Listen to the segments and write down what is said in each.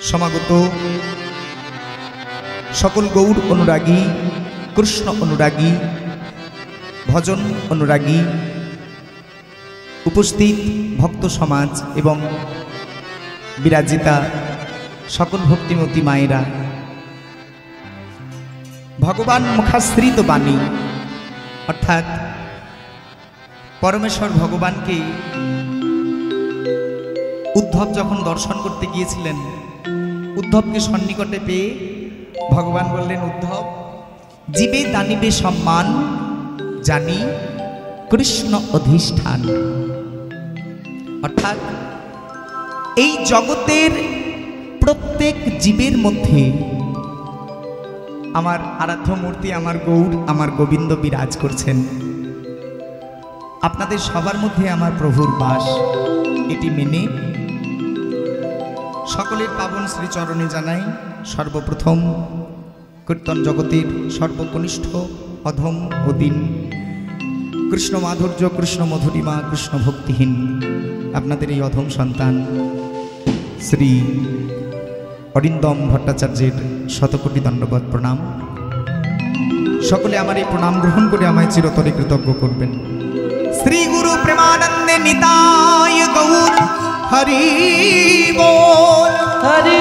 সমাগত সকল গৌর অনুরাগী, কৃষ্ণ অনুরাগী, ভজন অনুরাগী, উপস্থিত ভক্ত সমাজ এবং বিরাজিতা সকল ভক্তিমতী মায়েরা, ভগবান মুখাশ্রিত বাণী অর্থাৎ পরমেশ্বর ভগবানকে উদ্ধব যখন দর্শন করতে গিয়েছিলেন, উদ্ধবকে সন্নিকটে পেয়ে ভগবান বললেন, উদ্ধব, জীবে দানিবে সম্মান, জানি কৃষ্ণ অধিষ্ঠান। অর্থাৎ এই জগতের প্রত্যেক জীবের মধ্যে আমার আরাধ্য মূর্তি, আমার গৌর, আমার গোবিন্দ বিরাজ করছেন। আপনাদের সবার মধ্যে আমার প্রভুর বাস, এটি মেনে সকলের পাবন শ্রীচরণে জানাই সর্বপ্রথম কীর্তন জগতের সর্বকনিষ্ঠ অধম অদিন কৃষ্ণ মাধুর্য, কৃষ্ণ মধুরিমা, কৃষ্ণ ভক্তিহীন আপনাদের এই অধম সন্তান শ্রী অরিন্দম ভট্টাচার্যের শতকোটি দণ্ডবত প্রণাম। সকলে আমার এই প্রণাম গ্রহণ করে আমায় চিরতরে কৃতজ্ঞ করবেন। শ্রী গুরু প্রেমানন্দে নিতাই গৌর হরি বল, হরি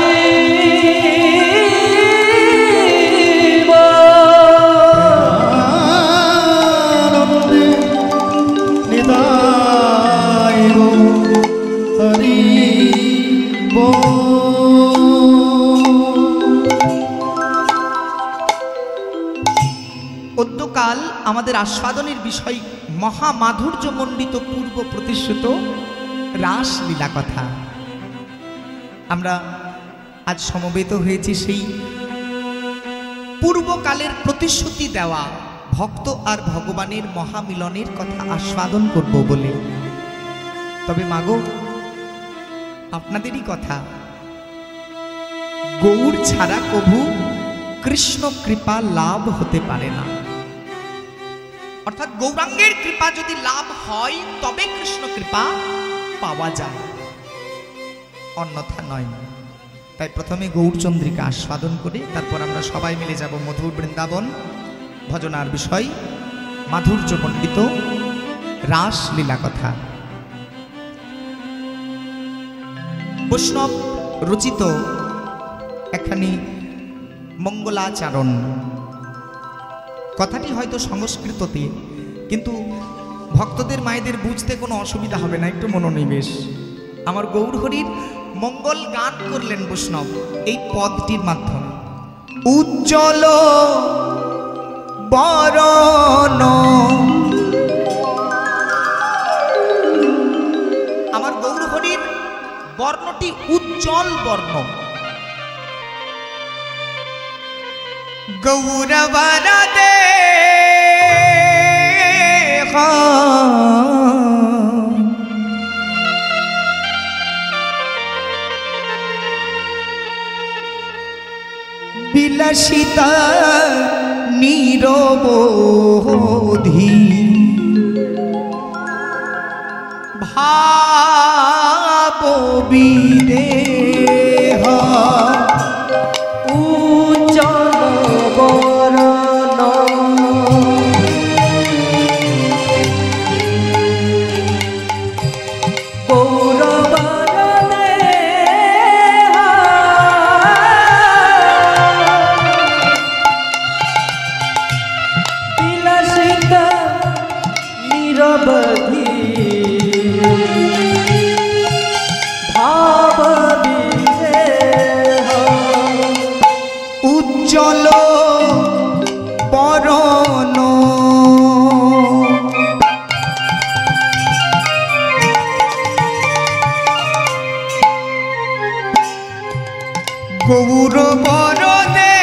অদ্যকাল আমাদের আস্বাদনের বিষয় মহামাধুর্যমণ্ডিত পূর্ব প্রতিশ্রুত রাসলীলা কথা। আমরা আজ সমবেত হয়েছি সেই পূর্বকালের প্রতিশ্রুতি দেওয়া ভক্ত আর ভগবানের মহামিলনের কথা আস্বাদন করব বলে। তবে মাগো, আপনাদেরই কথা, গৌর ছাড়া কভু কৃষ্ণ কৃপা লাভ হতে পারে না। অর্থাৎ গৌরাঙ্গের কৃপা যদি লাভ হয় তবে কৃষ্ণ কৃপা পাওয়া যায়, অন্যথা নয়। তাই প্রথমে গৌরচন্দ্রিকা আস্বাদন করে তারপর আমরা সবাই মিলে যাব মধুর বৃন্দাবন। ভজনার বিষয় মাধুর্যমণ্ডিত রাসলীলা কথা। বৈষ্ণব রচিত একখানি মঙ্গলাচরণ, কথাটি হয়তো সংস্কৃততে, কিন্তু ভক্তদের মায়েদের বুঝতে কোনো অসুবিধা হবে না, একটু মনোনিবেশ। আমার গৌরহরির মঙ্গল গান করলেন বৈষ্ণব এই পদটির মাধ্যমে। উজ্জ্বল বরণ, আমার গৌরহরির বর্ণটি উজ্জ্বল বর্ণ। গৌরবরদে বিলাসিতা নিরবধি ভাব বিদেহ উজ্জ্বল বরণ, গৌরবরদে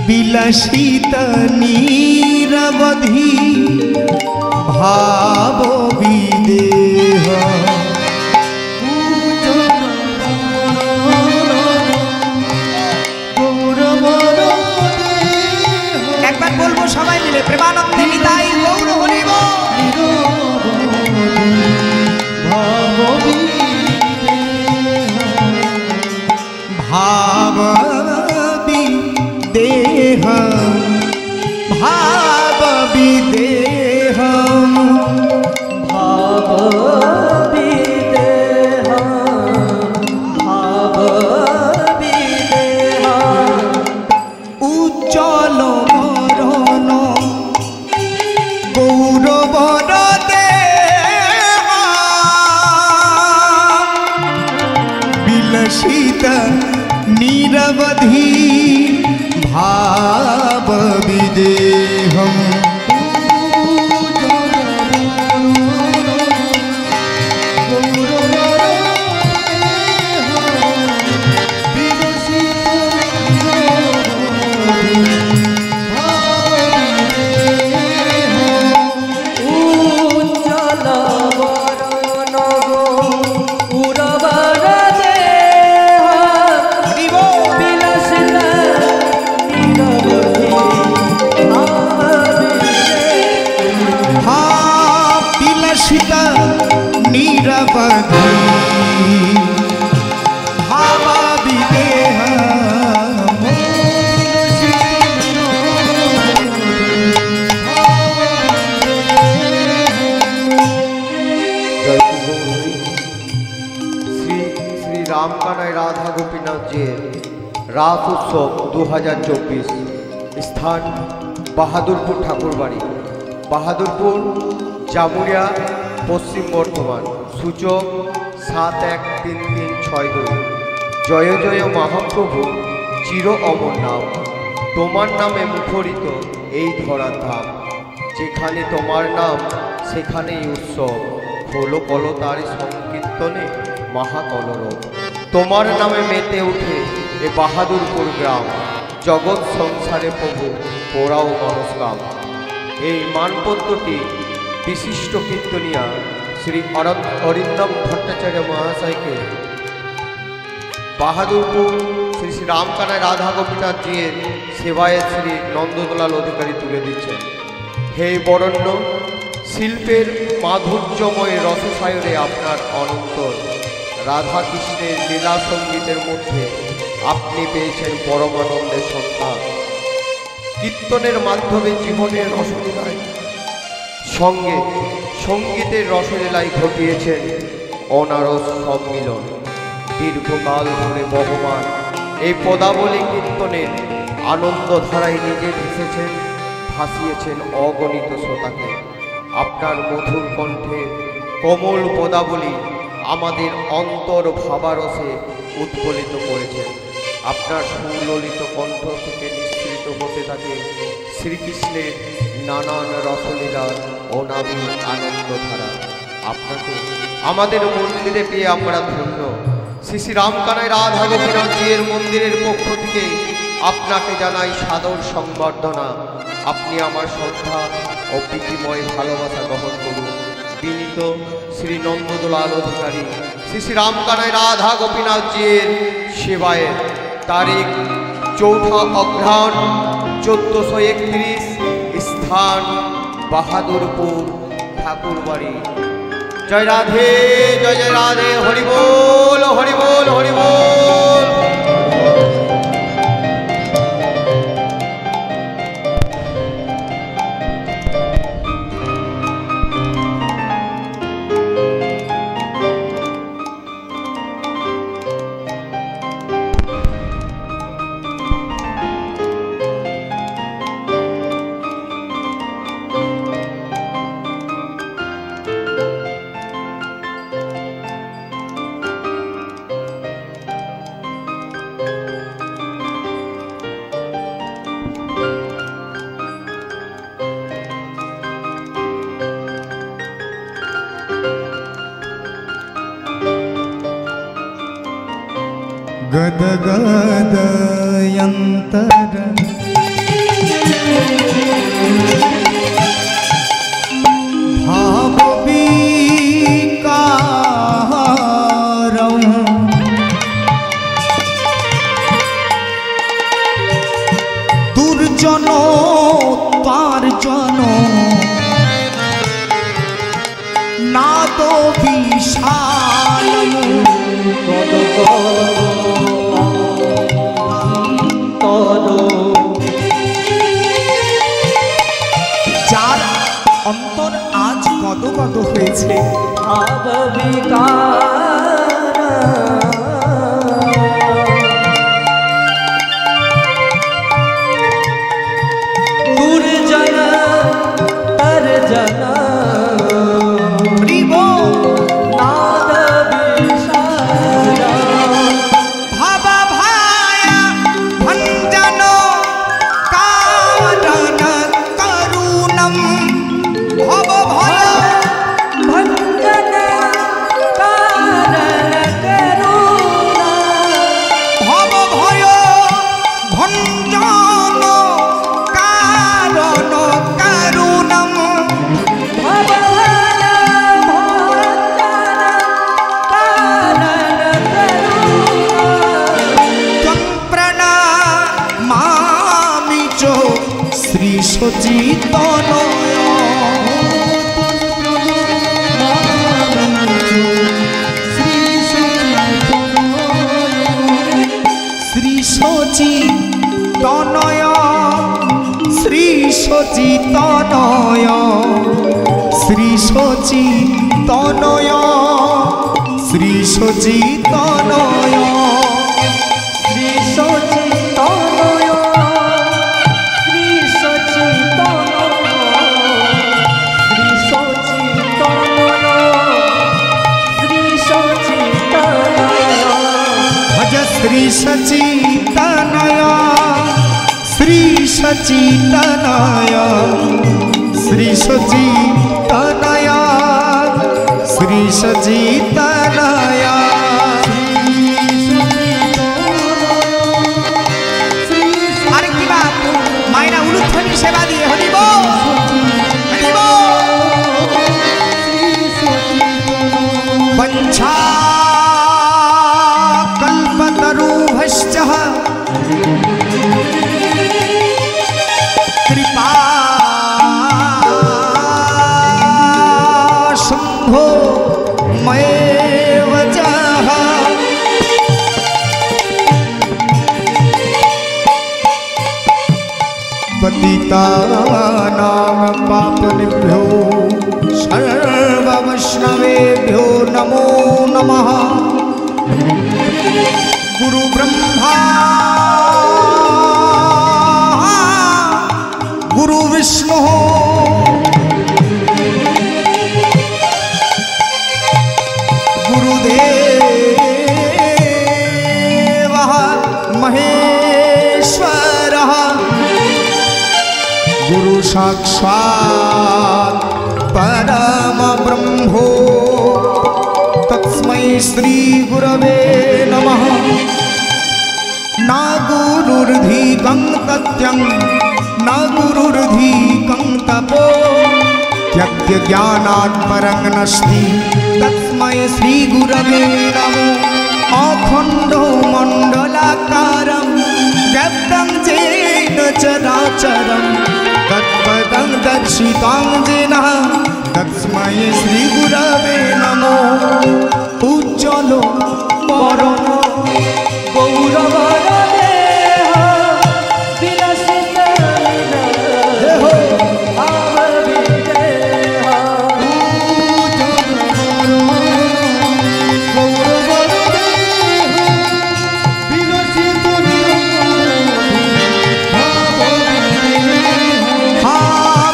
বিলাসিতা নিরবধি ভাব বিদেহ। একবার বলবো সবাই মিলে, প্রেমানন্দে নিতাই গৌর হরি বল। निरवधि भाव विदेहम रास उत्सव 2024 स्थान বাহাদুরপুর ঠাকুরবাড়ি বাহাদুরপুর জামুরিয়া পশ্চিম বর্ধমান সূচক 713362 জয় জয় মহাপ্রভু চির অমর নাম তোমার নামে মুখরিত এই ধরার ধাম যেখানে তোমার নাম সেখানেই উৎসব খোলো কলো তার সংকীর্তনে মহাকলরব তোমার নামে মেতে উঠে এ বাহাদুরপুর গ্রাম জগৎ সংসারে প্রভু পোড়াও মনস্কাম এই মানপত্রটি বিশিষ্ট কীর্তনিয়া শ্রী অরিন্দম ভট্টাচার্য মহাশয়কে বাহাদুরপুর শ্রী শ্রী রামকানাই রাধা গোপীনাথ জির সেবায় শ্রী নন্দদলাল অধিকারী তুলে দিচ্ছেন। হে বরণ্য শিল্পের মাধুর্যময় রসসায়রে আপনার অনন্তর রাধা কৃষ্ণের লীলা সঙ্গীতের মধ্যে আপনি পেয়েছেন পরমানন্দের সন্তান কীর্তনের মাধ্যমে জীবনের রসলীলায় সঙ্গে সঙ্গীতের রসলীলায় ঘটিয়েছেন অনারস সম্মিলন দীর্ঘকাল ধরে বহমান এই পদাবলী কীর্তনের আনন্দধারায় নিজে ভেসেছেন ভাসিয়েছেন অগণিত শ্রোতাকে আপনার মধুর কণ্ঠে কোমল পদাবলী আমাদের অন্তর ভাবারসে উৎফুল্লিত করেছেন আপনার সুললিত কণ্ঠ থেকে নিঃসৃত হতে থাকে শ্রীকৃষ্ণের নানান রসলীলার অনাবিল আনন্দধারা আপনাকে আমাদের মন্দিরে পেয়ে আমরা ধন্য শ্রী শ্রী রামকানাই রাধা গোপীনাথ জির মন্দিরের পক্ষ থেকে আপনাকে জানাই সাদর সংবর্ধনা আপনি আমার শ্রদ্ধা ও প্রীতিময় ভালোবাসা গ্রহণ করুন বিনীত শ্রী নন্দদলাল অধিকারী শ্রী শ্রী রামকানাই রাধা গোপীনাথ জির সেবায়ের তারিখ 4 অঘ্রাণ 1431 স্থান বাহাদুরপুর ঠাকুরবাড়ি জয় রাধে জয় জয় রাধে হরি বল হরি বল হরি বল। गदगदयन्तर भावविकारं दुर्जनोत्पार्जन नादो विशालम् যার অন্তর আজ গদগদ হয়েছে দুর্জনা তর জনা ভাবা ভায়া সচিতনয় শ্রী সচিতনয় শ্রী সচিতনয় শ্রী সচিতনয় শ্রী সচিতনয় শ্রী সচিতনয় শ্রী সচিতনয় শ্রী সচিতনয় ভজ শ্রী সচিতনয় শ্রী সচিতনয় শ্রী সচিতনয় শ্রী সচিতনয় আরেকটি বার মায়েরা উলুধ্বনি সেবা দিয়ে হরিব হরিব। বঞ্ছা কল্পতরুভশ্চ কৃপা সিন্ধো ময়েব জহ পতিতানাং পাপনেভ্যো সর্ববৈষ্ণবেভ্যো নমো নমঃ। গুরু ব্রহ্মা গুরু বিষ্ণু গুরুদেব মহেশ্বরঃ গুরু সাক্ষাৎ পরম ব্রহ্ম তস্मै শ্রী গুরবে নমঃ। না গুরুর্ধিকং তথ্যং না গুরুর্ধিকং তপো त्यक्त्य ज्ञानात् परं नस्ति तस्मै श्री गुरवे नमो। अखण्डो मण्डलाकारं व्याप्तं येन चराचरं तत्पदं दर्शितं येन तस्मै श्री गुरवे नमो। उज्ज्वलो परम গৌরবর দেহ বিলসিত দেহ ভাব বিদেহ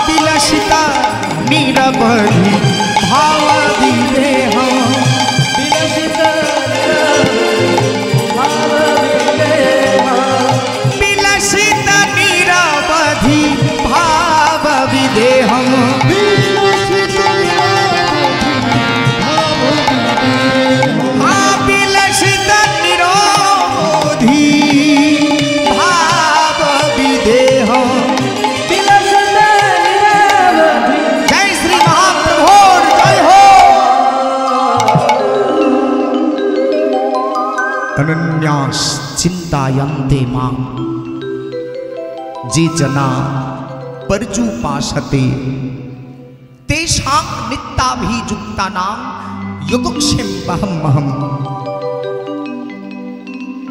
বিলসিতা নিরবধি ভাব বিদেহ বিলসিত ভাব বিদেহ বিলসিত নিরবধি ভাব বিদেহম বিলসিত নিরবধি ভাব বিদেহ। বিলসিত নিরবধি জয় শ্রী মহাপ্রভুর জয় হো। অনন্যাস চিন্তায়ন্তে মাং যে जना पर्जुपासते তেষাং নিত্যাভিযুক্তানাং যোগক্ষেমহম।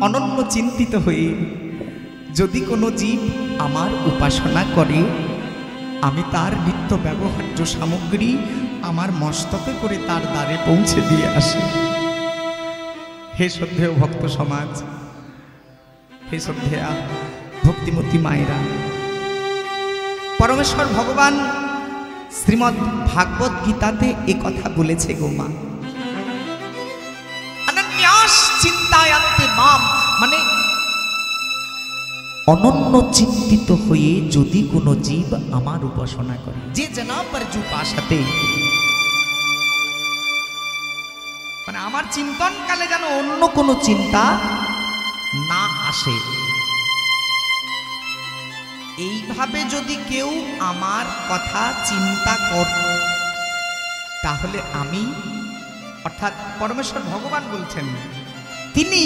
অনন্য চিন্তিত হয়ে যদি কোনো জীব আমার উপাসনা করে আমি তার নিত্য ব্যবহার্য সামগ্রী আমার মস্তকে করে তার দ্বারে পৌঁছে দিয়ে আসি। হে শ্রদ্ধেয় ভক্ত সমাজ, হে শ্রদ্ধেয়া ভক্তিমতী মায়েরা, পরমেশ্বর ভগবান শ্রীমদ্ ভাগবত গীতাতে এ কথা বলেছে গো মা। অনন্যাস চিন্তায়ন্তে মাম, মানে অনন্য চিন্তিত হয়ে যদি কোনো জীব আমার উপাসনা করে, যে जना पर्जुपासते, মানে আমার চিন্তন কালে যেন অন্য কোনো চিন্তা না আসে। এইভাবে যদি কেউ আমার কথা চিন্তা কর তাহলে আমি, অর্থাৎ পরমেশ্বর ভগবান বলছেন, তিনি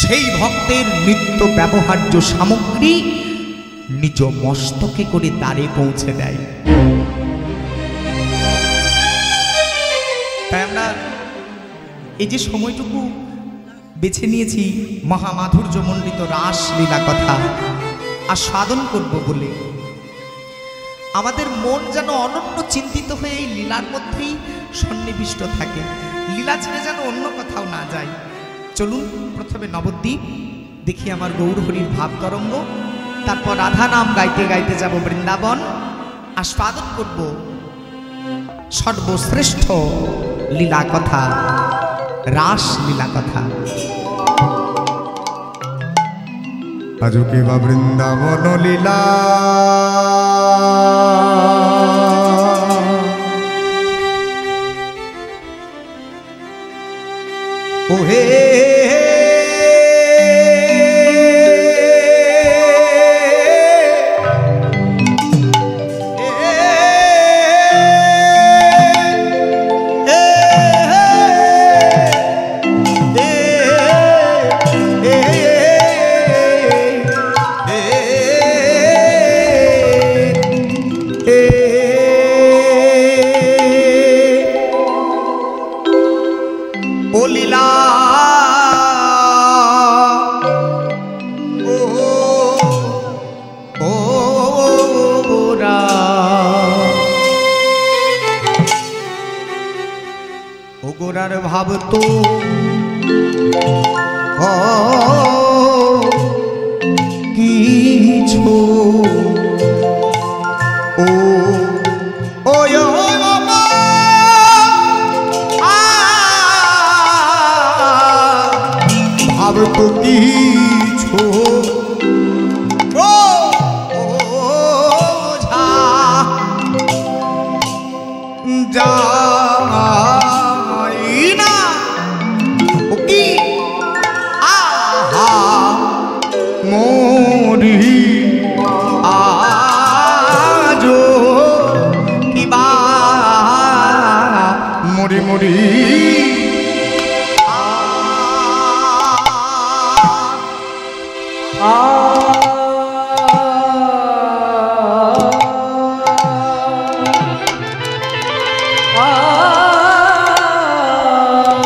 সেই ভক্তের নিত্য ব্যবহার্য সামগ্রী নিজ মস্তকে করে দ্বারে পৌঁছে দেয়। তাই আমরা এই যে সময়টুকু বেছে নিয়েছি মহামাধুর্যমণ্ডিত রাসলীলা কথা আস্বাদন করব বলে, আমাদের মন যেন অনন্য চিন্তিত হয়ে এই লীলার মধ্যেই সন্নিবিষ্ট থাকে, লীলা ছেড়ে যেন অন্য কোথাও না যায়। চলুন প্রথমে নবদ্বীপ দেখি আমার গৌরহরির ভাব তরঙ্গ, তারপর রাধা নাম গাইতে গাইতে যাব বৃন্দাবন, আস্বাদন করব সর্বশ্রেষ্ঠ লীলা কথা, রাস লীলা কথা। আজকে বা বৃন্দাবন লীলা ওহে ভাব তো কিছু ও ভাব তো কিছু যা মরি जा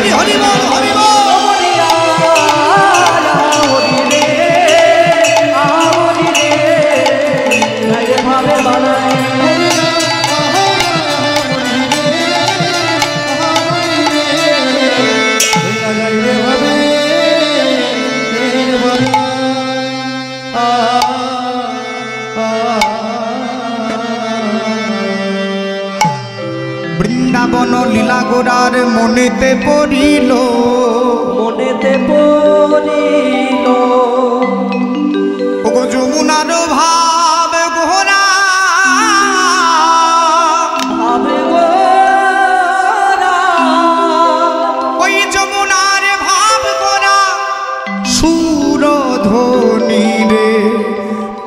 হরি হরি বল হরি বল বৃন্দাবন লীলা গোরার মনেতে পড়িল ওগো যমুনার ভাব গোরা ওই যমুনার ভাব গোরা সুরধ্বনি রে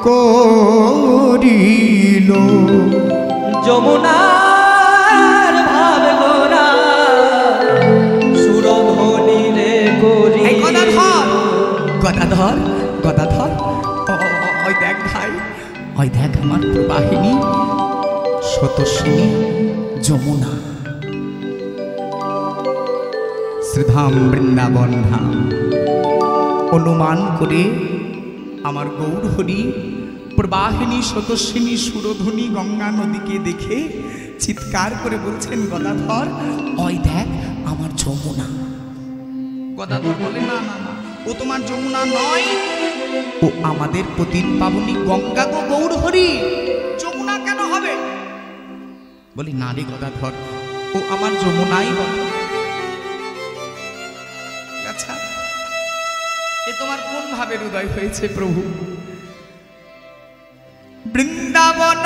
করিল যমুনার ভাব গোরা সুরধ্বনি রে করি। এই গদাধর গদাধর গদাধর ওই দেখ ভাই, ওই দেখ আমার প্রবাহিনী শতস্বিনী যমুনা, শ্রীধাম বৃন্দাবন ধাম। অনুমান করে আমার গৌর হরি প্রবাহিনী শতস্বিনী সুরধ্বনি গঙ্গা নদীকে দেখে চিৎকার করে বলছেন, গদাধর ওই দেখ আমার যমুনা। গদাধর বলে, না না না, ও তোমার যমুনা নয়, ও আমাদের পতিত পাবনী গঙ্গা গো গৌর হরি। যমুনা কেন হবে? বলি না রে গদাধর, ও আমার যমুনাই বটে। আচ্ছা, এ তোমার কোন ভাবে হৃদয় হয়েছে প্রভু? বৃন্দাবন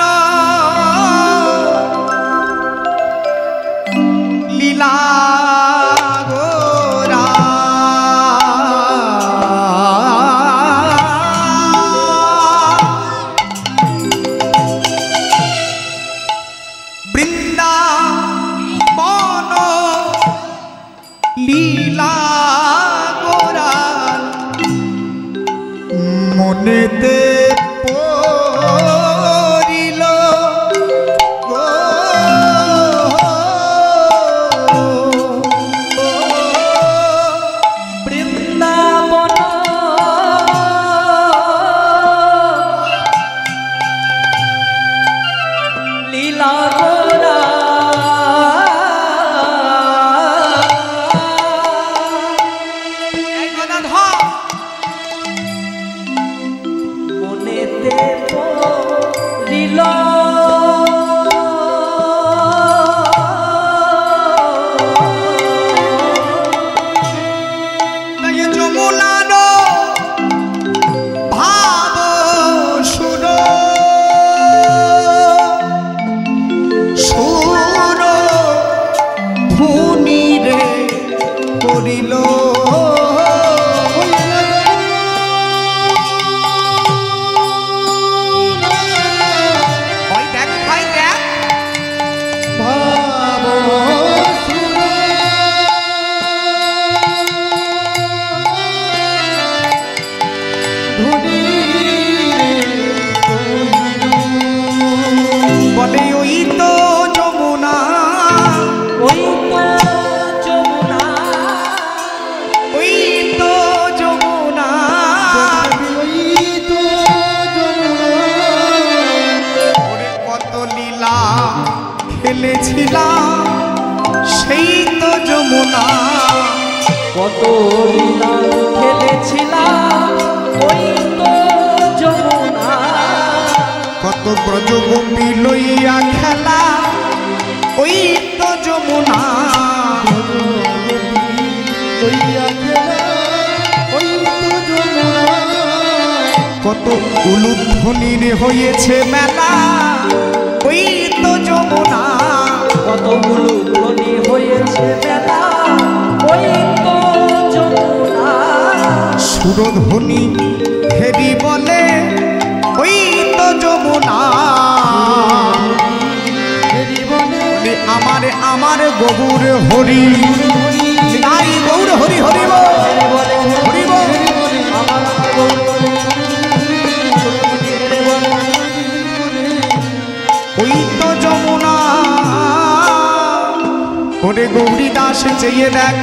লীলা গোরা বৃন্দাবন লীলা গোরা মনেতে পড়িল গো বৃন্দাবন লীলা গোরা এই গদাধর মনেতে পড়িল তাই যমুনার ভাব সুর সুর ধুনি রে করিল ওই দেখ ভাই দেখ, ভাব বলে ওই তো যমুনা, ওই তো যমুনা ওই তো যমুনা, ওরে কত লীলা খেলেছিলাম সেই তো যমুনা। কত লীলা খেলেছিলাম ওই তো যমুনা কত ব্রজগোপী লইয়া খেলা ওই তো যমুনা। কত উলুধ্বনির হয়েছে মেলা ওই তো যমুনা। কতগুলো ধ্বনি হয়েছে মেলা ওই তো যমুনা সুরধ্বনি হেরি বলে ওই তো যমুনা। বলে আমার আমার গৌর হরি, নাই গৌর হরি হরি বল, হরি বল। ওই তো যমুনা ওরে গৌরী দাস চেয়ে দেখ,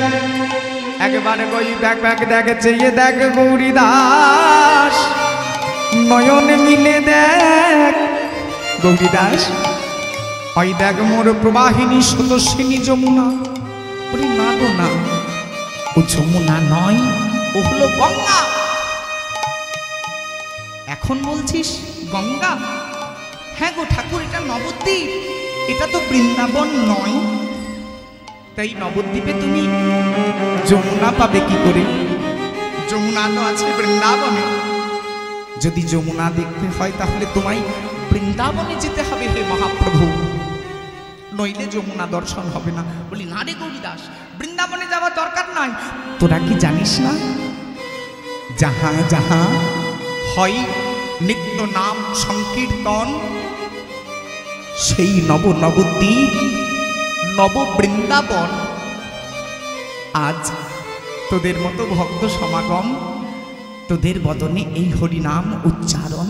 একবারে গই দেখ দেখ দেখ চেয়ে দেখ গৌরী দাস, নয়ন মিলে দেখ গৌরী দাস, ওই দেখ মোর প্রবাহিনী সতস্বিনী যমুনা। ওরে না গো না, ও যমুনা নয়, ও হলো গঙ্গা। এখন বলছিস গঙ্গা? হ্যাঁ গো ঠাকুর, এটা নবদ্বীপ, এটা তো বৃন্দাবন নয়। তাই নবদ্বীপে তুমি যমুনা পাবে কি করে? যমুনা তো আছে বৃন্দাবনে। যদি যমুনা দেখতে হয় তাহলে তোমায় বৃন্দাবনে যেতে হবে হে মহাপ্রভু, নইলে যমুনা দর্শন হবে না। বলি না রে গৌরীদাস, বৃন্দাবনে যাওয়ার দরকার নাই। তোরা কি জানিস না, যাহা যাহা হয় নিত্য নাম সংকীর্তন, সেই নব নবদ্বীপ নব বৃন্দাবন, আজ তোদের মতো ভক্ত সমাগম, তোদের বদনে এই হরিনাম উচ্চারণ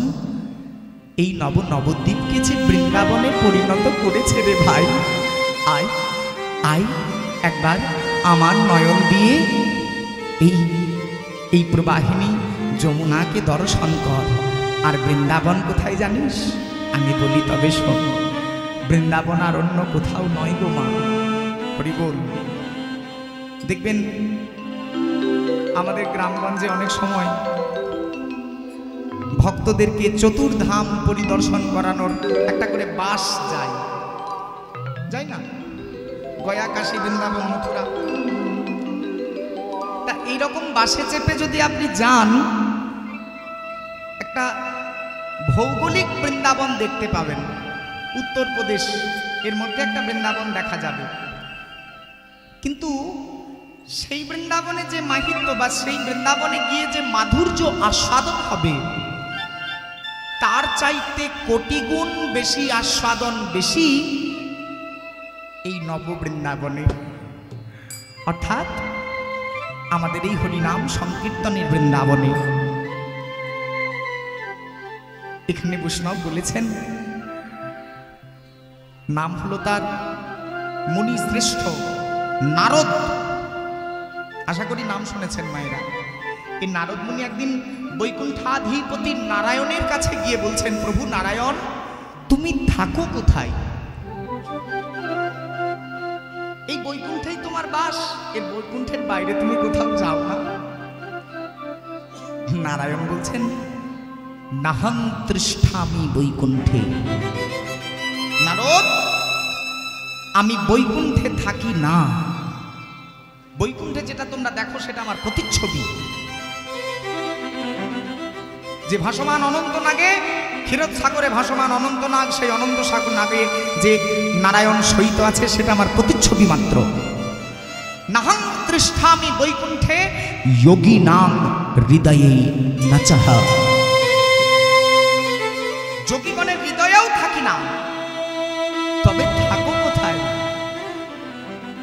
এই নব নবদ্বীপকে যে বৃন্দাবনে পরিণত করেছে রে ভাই। আয় আয় একবার আমার নয়ন দিয়ে এই এই প্রবাহিনী যমুনাকে দর্শন কর। আর বৃন্দাবন কোথায় জানিস? আমি বলি তবে শোন, বৃন্দাবন আর অন্য কোথাও নয় গো মা। হরি বল। দেখবেন আমাদের গ্রামগঞ্জে অনেক সময় ভক্তদেরকে চতুর্ধাম পরিদর্শন করানোর একটা করে বাস যায়, যাই না? গয়া, কাশী, বৃন্দাবন, মথুরা। তা এইরকম বাসে চেপে যদি আপনি যান, একটা ভৌগোলিক বৃন্দাবন দেখতে পাবেন। উত্তরপ্রদেশ এর মধ্যে একটা বৃন্দাবন দেখা যাবে, কিন্তু সেই বৃন্দাবনে যে মাহিত্য বা সেই বৃন্দাবনে গিয়ে যে মাধুর্য আস্বাদন হবে, তার চাইতে কোটি গুণ বেশি আস্বাদন বেশি এই নব বৃন্দাবনে, অর্থাৎ আমাদের এই হরিনাম সংকীর্তনের বৃন্দাবনে। এখানে বৈষ্ণব বলেছেন, নাম হলো তার মুনি শ্রেষ্ঠ নারদ। আশা করি নাম শুনেছেন মায়েরা। এই নারদ মুনি একদিন বৈকুণ্ঠাধিপতি নারায়ণের কাছে গিয়ে বলছেন, প্রভু নারায়ণ, তুমি থাকো কোথায়? এই বৈকুণ্ঠেই তোমার বাস, এর বৈকুণ্ঠের বাইরে তুমি কোথাও যাও না। নারায়ণ বলছেন, নাহং তৃষ্ঠামি বৈকুণ্ঠে। নারদ, আমি বৈকুণ্ঠে থাকি না। বৈকুণ্ঠে যেটা তোমরা দেখো সেটা আমার প্রতিচ্ছবি। যে ভাসমান অনন্ত নাগে, ক্ষীরোদ সাগরে ভাসমান অনন্ত নাগ, সেই অনন্ত সাগর নাগে যে নারায়ণ সহিত আছে সেটা আমার প্রতিচ্ছবি মাত্র। নাহং তৃষ্ঠামি বৈকুণ্ঠে যোগী নাম হৃদয়ে নাচহ। যোগীগণের হৃদয়েও থাকি না, তবে থাকো কোথায়?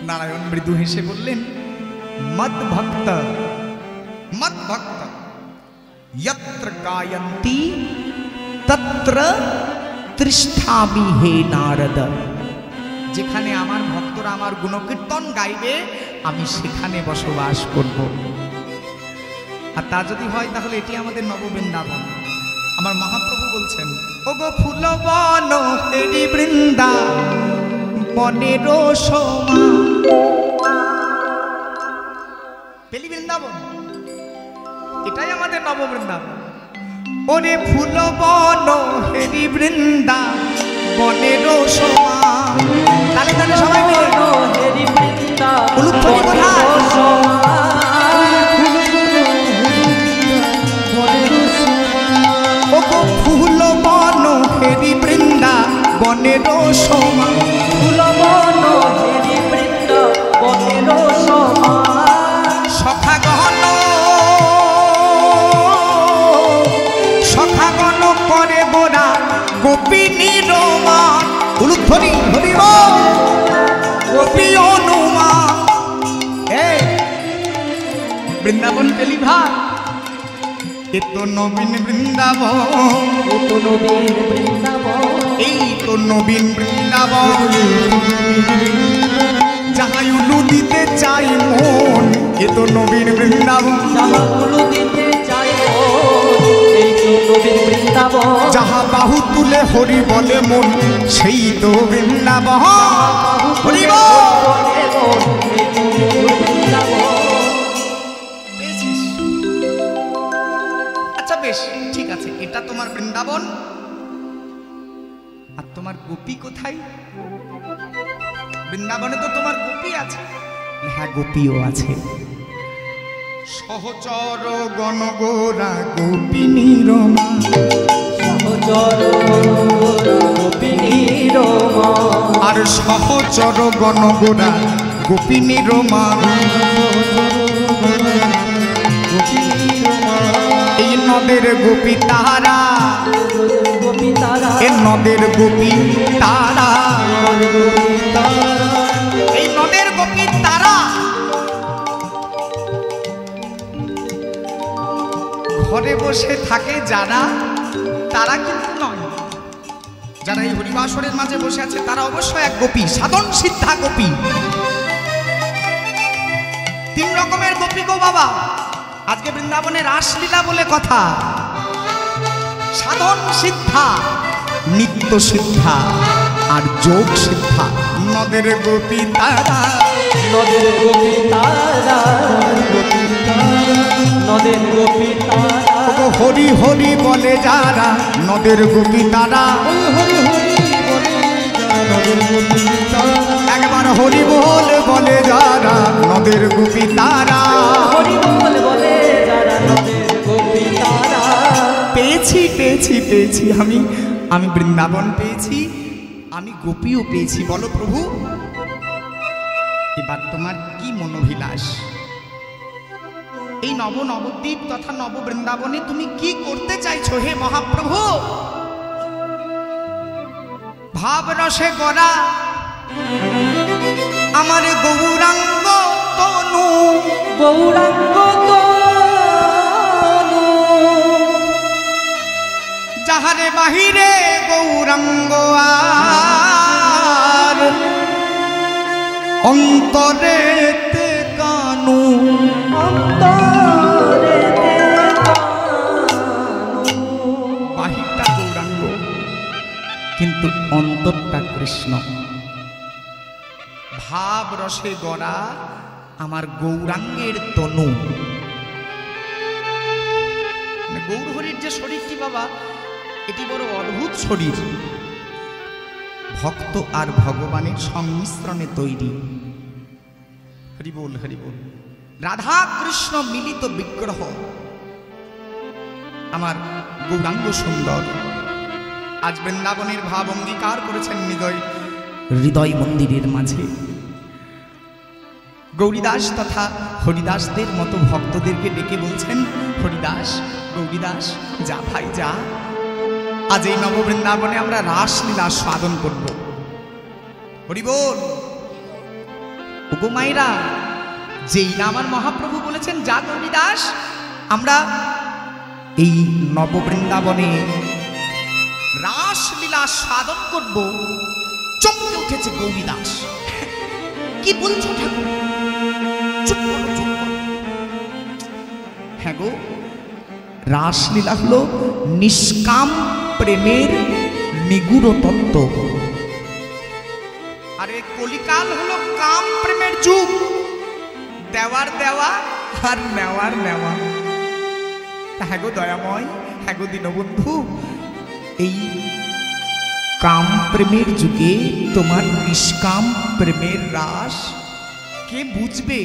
নারায়ণ মৃদু হেসে বললেন, মদ ভক্ত মদ ভক্ত यत्र गायन्ति तत्र তৃষ্ঠামি হে নারদ। যেখানে আমার ভক্তরা আমার গুণকীর্তন গাইবে, আমি সেখানে বসবাস করব। আর তা যদি হয় তাহলে এটি আমাদের নববৃন্দাবন। আমার মহাপ্রভু বলছেন, ওগো ফুলবন হেরি বৃন্দা বনের সোমা। পেলি বৃন্দাবন, এটাই আমাদের নববৃন্দাবন। ওরে ফুলবন হেরি বৃন্দা বনের সোমা। তাহলে তাহলে সবাই মিলে হেরি বৃন্দা উলুধ্বনি কোথায়? ওগো ফুলবন হেরি বৃন্দা বনের সোমা। ফুলবন হেরি বৃন্দা বনের সোমা। সখা গহন করে বোরা গোপিনী রোমা। উলুধ্বনি হরিব গোপী অনুমা। বৃন্দাবন পেলি ভাই, এ তো নবীন বৃন্দাবন, এ তো নবীন বৃন্দাবন, এই তো নবীন বৃন্দাবন। যাহাই উলু দিতে চাই মন এ তো নবীন বৃন্দাবন। যাহা উলু দিতে চাই এই তো নবীন বৃন্দাবন। যাহা বাহু তুলে হরি বলে মন সেই তো বৃন্দাবন। হরি বল। পেয়েছিস? আচ্ছা বেশ ঠিক আছে, এটা তোমার বৃন্দাবন। আর তোমার গোপী কোথায়? বৃন্দাবনে তো তোমার গোপী আছে। হ্যাঁ গোপীও আছে। সহচর গণগোরা গোপিনী রমা। সহচর গোপিনী রমা। আর সহচর গণগোরা গোপিনী রমা। এই নদের গোপী তারা। গোপী তারা। এ নদের গোপী তারা। এই নদের গোপী তারা ঘরে বসে থাকে যারা, তারা কিন্তু নয়। যারা এই হরিবাসরের মাঝে বসে আছে তারা অবশ্যই এক গোপী, সাধন সিদ্ধা গোপী। তিন রকমের গোপী গো বাবা। আজকে বৃন্দাবনে রাসলীলা বলে কথা। সাধন সিদ্ধা, নিত্য সিদ্ধা আর যোগ সিদ্ধা। নদের গোপী তারা। নদের গোপী তারা। নদের গোপী তারা। হরি হরি বলে যারা নদের গোপী তারা। একবার হরি বল বলে যারা নদের গোপী তারা। হরি বল বলে যারা নদের গোপী তারা। পেয়েছি পেয়েছি পেয়েছি, আমি বৃন্দাবন পেয়েছি, আমি গোপীও পেয়েছি। বলো প্রভু এবার তোমার কি মনোভিলাস? এই নবদ্বীপ তথা নব বৃন্দাবনে তুমি কি করতে চাইছো হে মহাপ্রভু? ভাব রসে গড়া আমার গৌরাঙ্গ তনু। গৌরাঙ্গ তনু। যাহারে বাহিরে গৌরাঙ্গ আর অন্তরেতে কানু। বাহিরটা গৌরাঙ্গ কিন্তু অন্তরটা কৃষ্ণ। ভাব রসে গড়া আমার গৌরাঙ্গের তনু। গৌরহরির যে শরীরটি বাবা, এটি বড় অদ্ভুত শরীর। ভক্ত আর ভগবানের সংমিশ্রণে তৈরি। হরি বল হরি বল। রাধা কৃষ্ণ মিলিত বিগ্রহ আমার গৌরাঙ্গ সুন্দর। আজ বৃন্দাবনের ভাব অঙ্গীকার করেছেন হৃদয় মন্দিরের মাঝে। গৌরীদাস তথা হরিদাসদের মতো ভক্তদেরকে ডেকে বলছেন, হরিদাস গৌরীদাস যা ভাই যা, আজ এই নববৃন্দাবনে আমরা রাসলীলা সাধন করব। হরি বল। ওগো মায়েরা, যেই না আমার মহাপ্রভু বলেছেন যা গৌরীদাস, আমরা এই নববৃন্দাবনে রাসলীলা সাধন করব। চমকে উঠেছে গৌরীদাস। কি বলছো ঠাকুর? চুপ করো চুপ করো। হ্যাঁ গো, রাসলীলা হলো নিষ্কাম প্রেমের নিগুড় তত্ত্ব। আর এই কলিকাল হলো কাম প্রেমের যুগ। দেওয়ার দেওয়া আর নেওয়ার নেওয়া। হ্যাঁ গো দয়াময়, হ্যাঁ গো দীনবন্ধু, এই কাম প্রেমের যুগে তোমার নিষ্কাম প্রেমের রাস কে বুঝবে?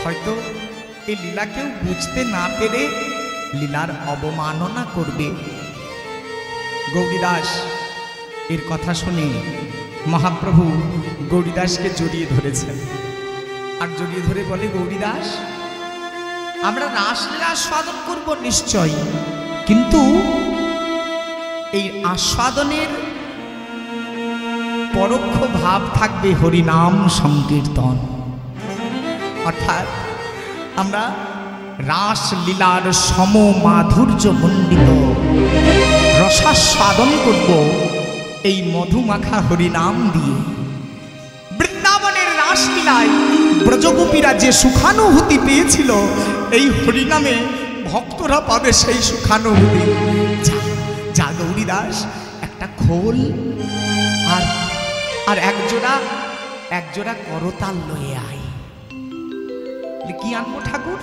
হয়তো এই লীলা কেউ বুঝতে না পেরে লীলার অবমাননা করবে। গৌরীদাস এর কথা শুনে মহাপ্রভু গৌরীদাসকে জড়িয়ে ধরেছেন। আর জড়িয়ে ধরে বলে, গৌরীদাস আমরা রাসলীলা আস্বাদন করব নিশ্চয়, কিন্তু এই আস্বাদনের পরোক্ষ ভাব থাকবে হরিনাম সংকীর্তন। অর্থাৎ আমরা রাসলীলার সম মাধুর্য মণ্ডিত রসাস্বাদন করব এই মধুমাখা হরিনাম দিয়ে। বৃন্দাবনের রাসলীলায় ব্রজগোপীরা যে সুখানুভূতি পেয়েছিল, এই হরিনামে ভক্তরা পাবে সেই সুখানুভূতি। যা গৌরীদাস, একটা খোল আর একজোড়া করতাল লয়ে আয়। কি আনবো ঠাকুর?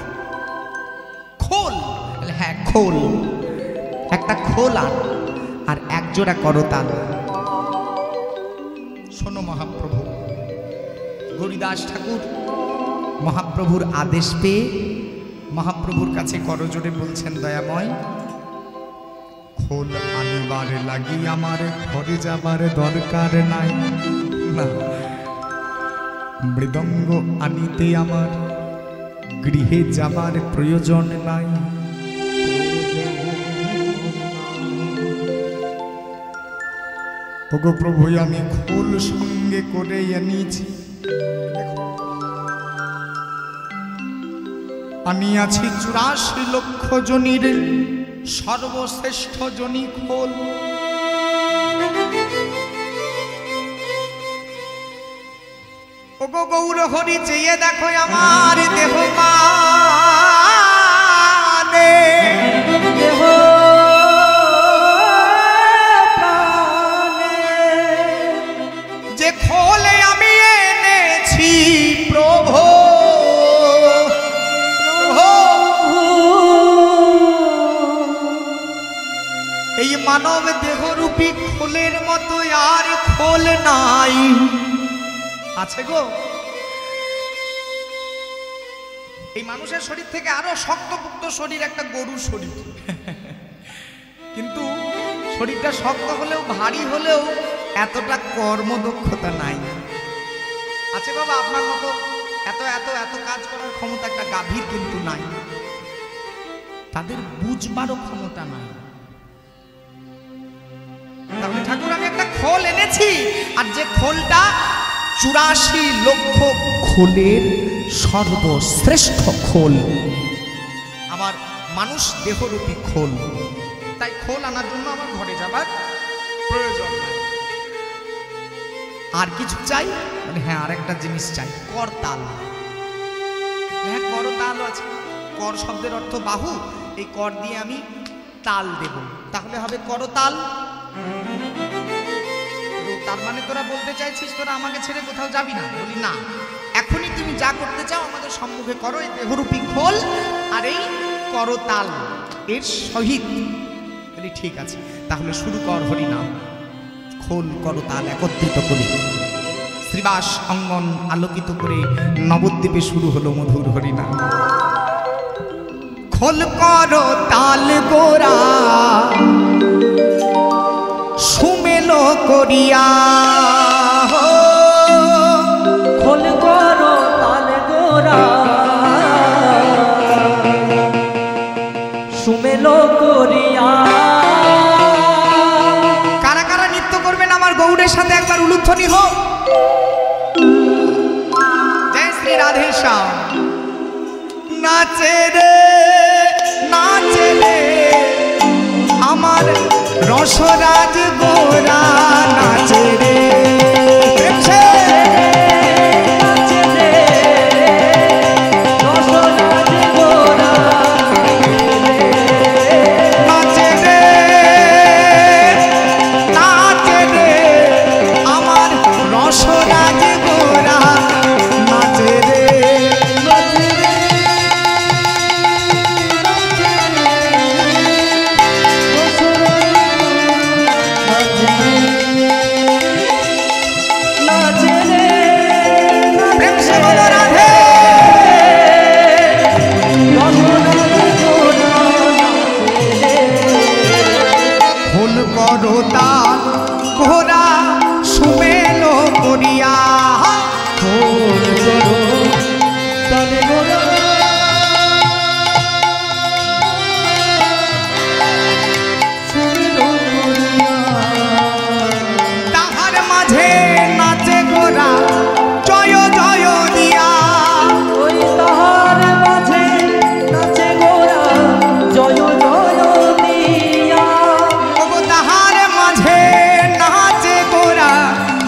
খোল। হ্যাঁ খোল, একটা খোল আর একজোড়া করতাল। শোনো মহাপ্রভু, গৌরীদাস ঠাকুর মহাপ্রভুর আদেশ পেয়ে মহাপ্রভুর কাছে করজোড়ে বলছেন, দয়াময় খোল আনিবার লাগি আমার ঘরে যাবার দরকার নাই, না মৃদঙ্গ আনিতে আমার গৃহে যাবার প্রয়োজন নাই। ওগো প্রভু, আমি খোল সঙ্গে করে এনেছি, আনিয়াছি 84 লক্ষ জনির সর্বশ্রেষ্ঠ জনি খোল। ওগো গৌর হরি, চেয়ে দেখো আমার দেহ মানে, দেহ যে খোলে আমি এনেছি প্রভু। এই মানব দেহরূপী খোলের মতো আর খোল নাই, আছে গো? এই মানুষের শরীর থেকে আরো শক্তপুক্ত শরীর একটা গরুর শরীর, কিন্তু শরীরটা শক্ত হলেও ভারী হলেও এতটা কর্মদক্ষতা নাই। আছে বাবা আপনার মতো এত এত এত কাজ করার ক্ষমতা একটা গাভীর কিন্তু নাই, তাদের বুঝবারও ক্ষমতা নাই। তাহলে ঠাকুর আমি একটা খোল এনেছি, আর যে খোলটা 84 লক্ষ খোলের সর্বশ্রেষ্ঠ খোল, আমার মানুষ দেহরূপী খোল। তাই খোল আনার জন্য আমার ঘরে যাবার প্রয়োজন নাই। আর কিছু চাই? মানে হ্যাঁ আরেকটা জিনিস চাই, করতাল। হ্যাঁ করতাল আছে, কর শব্দের অর্থ বাহু, এই কর দিয়ে আমি তাল দেব, তাহলে হবে করতাল। তার মানে তোরা বলতে চাইছিস তোরা আমাকে ছেড়ে কোথাও যাবি না? বলি না, এখনই তুমি যা করতে চাও আমাদের সম্মুখে করো, এই দেহরূপী খোল আর এই করতাল এর সহিত। বলি ঠিক আছে, তাহলে শুরু কর হরিনাম। খোল করতাল একত্রিত করে শ্রীবাস অঙ্গন আলোকিত করে নবদ্বীপে শুরু হলো মধুর হরিনাম। খোল করতাল গোরা সুমেলো করিয়া, খোল করো তাল গোরা সুমেলো করিয়া। কারা কারা নৃত্য করবেন আমার গৌড়ের সাথে একবার উলুধ্বনি হোক। জয় শ্রী রাধে শ্যাম। নাচে রে নাচে রে আমার রসরাজ গোরা, নাচে রে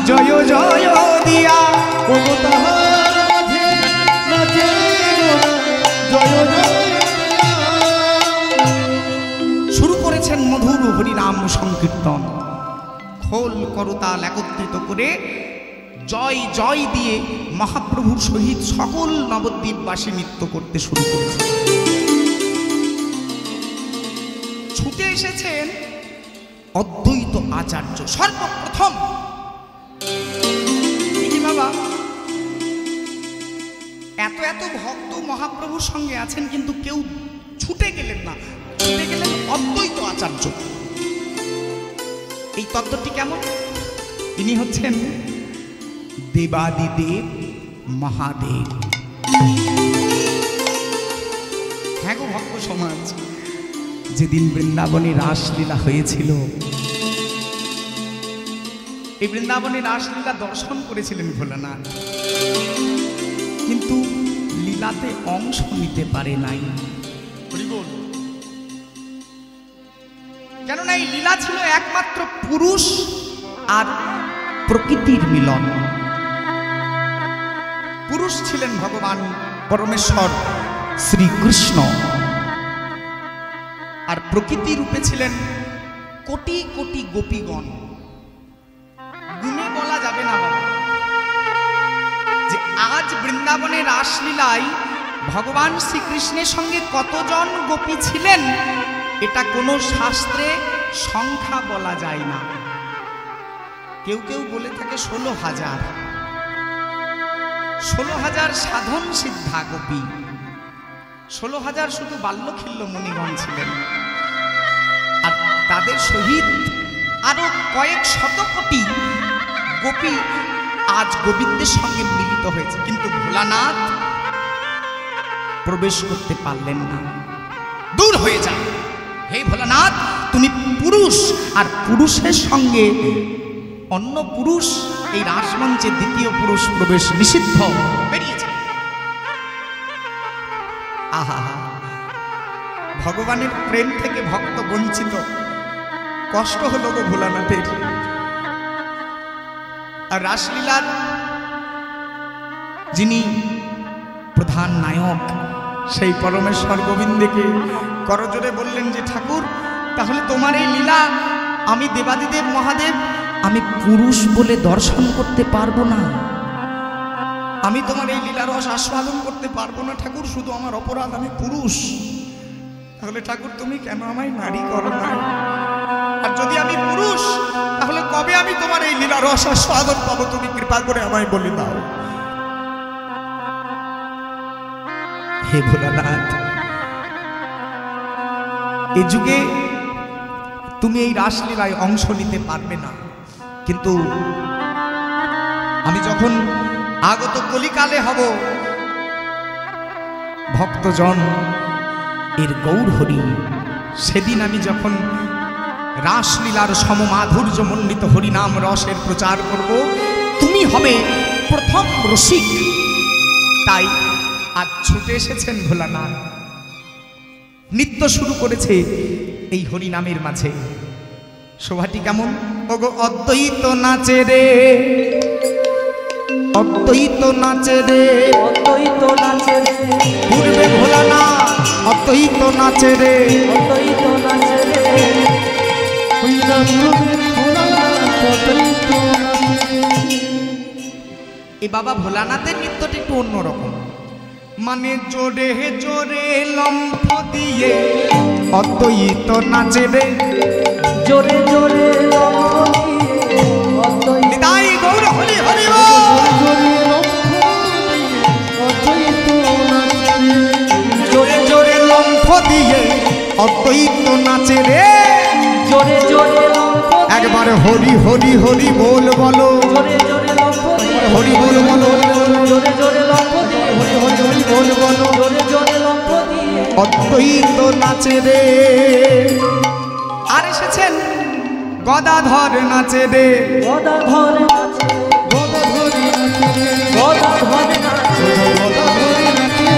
জয় জয় দিয়া হরিনাম সংকীর্তন, খোল করতাল একত্রিত করে জয় জয় দিয়ে মহাপ্রভুর সহিত সকল নবদ্বীপবাসী নৃত্য করতে শুরু করেছে। ছুটে এসেছেন অদ্বৈত আচার্য সর্বপ্রথম। বাবা, এত এত ভক্ত মহাপ্রভুর সঙ্গে আছেন কিন্তু কেউ ছুটে গেলেন না, ছুটে গেলেন অদ্বৈত আচার্য। এই তত্ত্বটি কেমন? ইনি হচ্ছেন দেবাদিদেব মহাদেব। হ্যাঁ গো ভক্ত সমাজ, যেদিন বৃন্দাবনে রাসলীলা হয়েছিল, এই বৃন্দাবনে রাসলীলা দর্শন করেছিলেন ভোলানাথ, কিন্তু লীলাতে অংশ নিতে পারে নাই। কেননা এই লীলা ছিল একমাত্র পুরুষ আর প্রকৃতির মিলন। পুরুষ ছিলেন ভগবান পরমেশ্বর শ্রীকৃষ্ণ, আর প্রকৃতি রূপে ছিলেন কোটি কোটি গোপীগণ। গুণে বলা যাবে না বাবা যে আজ বৃন্দাবনে রাসলীলায় ভগবান শ্রীকৃষ্ণের সঙ্গে কতজন গোপী ছিলেন, এটা কোনো শাস্ত্রে সংখ্যা বলা যায় না। কেউ কেউ বলে থাকে 16,000। 16,000 সাধন সিদ্ধা গোপী, 16,000 শুধু বাল্যখিল্য মুনিগণ ছিলেন, আর তাদের সহিত আরো কয়েক শত কোটি গোপী আজ গোবিন্দের সঙ্গে মিলিত হয়েছে, কিন্তু ভোলানাথ প্রবেশ করতে পারলেন না। দূর হয়ে যান হে ভোলানাথ, তুমি পুরুষ, আর পুরুষের সঙ্গে অন্য পুরুষ এই রাসমঞ্চে দ্বিতীয় পুরুষ প্রবেশ নিষিদ্ধ, বেরিয়েছে। আহা, ভগবানের প্রেম থেকে ভক্ত বঞ্চিত, কষ্ট হলো গো ভোলানাথের। আর রাসলীলার যিনি প্রধান নায়ক, সেই পরমেশ্বর গোবিন্দকে করজোরে বললেন যে ঠাকুর, তাহলে তোমার এই লীলা আমি দেবাদিদেব মহাদেব আমি পুরুষ বলে দর্শন করতে পারবো না, আমি তোমার এই লীলা রস আস্বাদন করতে পারবো না ঠাকুর, শুধু আমার অপরাধ, আমি পুরুষ। তাহলে ঠাকুর তুমি কেন আমায় নারী করো না? আর যদি আমি পুরুষ, তাহলে কবে আমি তোমার এই লীলা রস আস্বাদন পাবো? তুমি কৃপা করে আমায় বলে দাও। হে ভোলানাথ, এ যুগে তুমি এই রাসলীলায় অংশ নিতে পারবে না, কিন্তু আমি যখন আগত কলিকালে হব, ভক্তজন এর গৌর হরি, সেদিন আমি যখন রাসলীলার সমমাধুর্য মণ্ডিত হরিনাম রসের প্রচার করব, তুমি হবে প্রথম রসিক। তাই আজ ছুটে এসেছেন ভোলানাথ, নৃত্য শুরু করেছে এই হরিনামের মাঝে। শোভাটি কেমন? ওগো অদ্বৈত নাচে রে, অদ্বৈত নাচে রে, অদ্বৈত নাচে রে, পূর্বে ভোলানাথ অদ্বৈত নাচে রে, অদ্বৈত নাচে রে, এ বাবা ভোলানাথের নৃত্যটা একটু অন্যরকম, মানে জোরে জোরে লম্ফ দিয়ে অদ্বৈত নাচে রে, জোরে জোরে লম্ফ দিয়ে অদ্বৈত, নিতাই গৌর হরি হরি জোরে জোরে লম্ফ দিয়ে অদ্বৈত নাচে রে, জোরে জোরে লম্ফ দিয়ে, একবার হরি হরি হরি বল বলো, জোরে জোরে লম্ফ দিয়ে, হরি বল বলো, জোরে জোরে লম্ফ দিয়ে, হরি হরি হরি বল বলো, জোরে জোরে লম্ফ দিয়ে অদ্বৈত নাচে রে। আর এসেছেন গদাধর নাচে রে, গদাধর নাচে, গদাধর নাচে, গদাধর নাচে,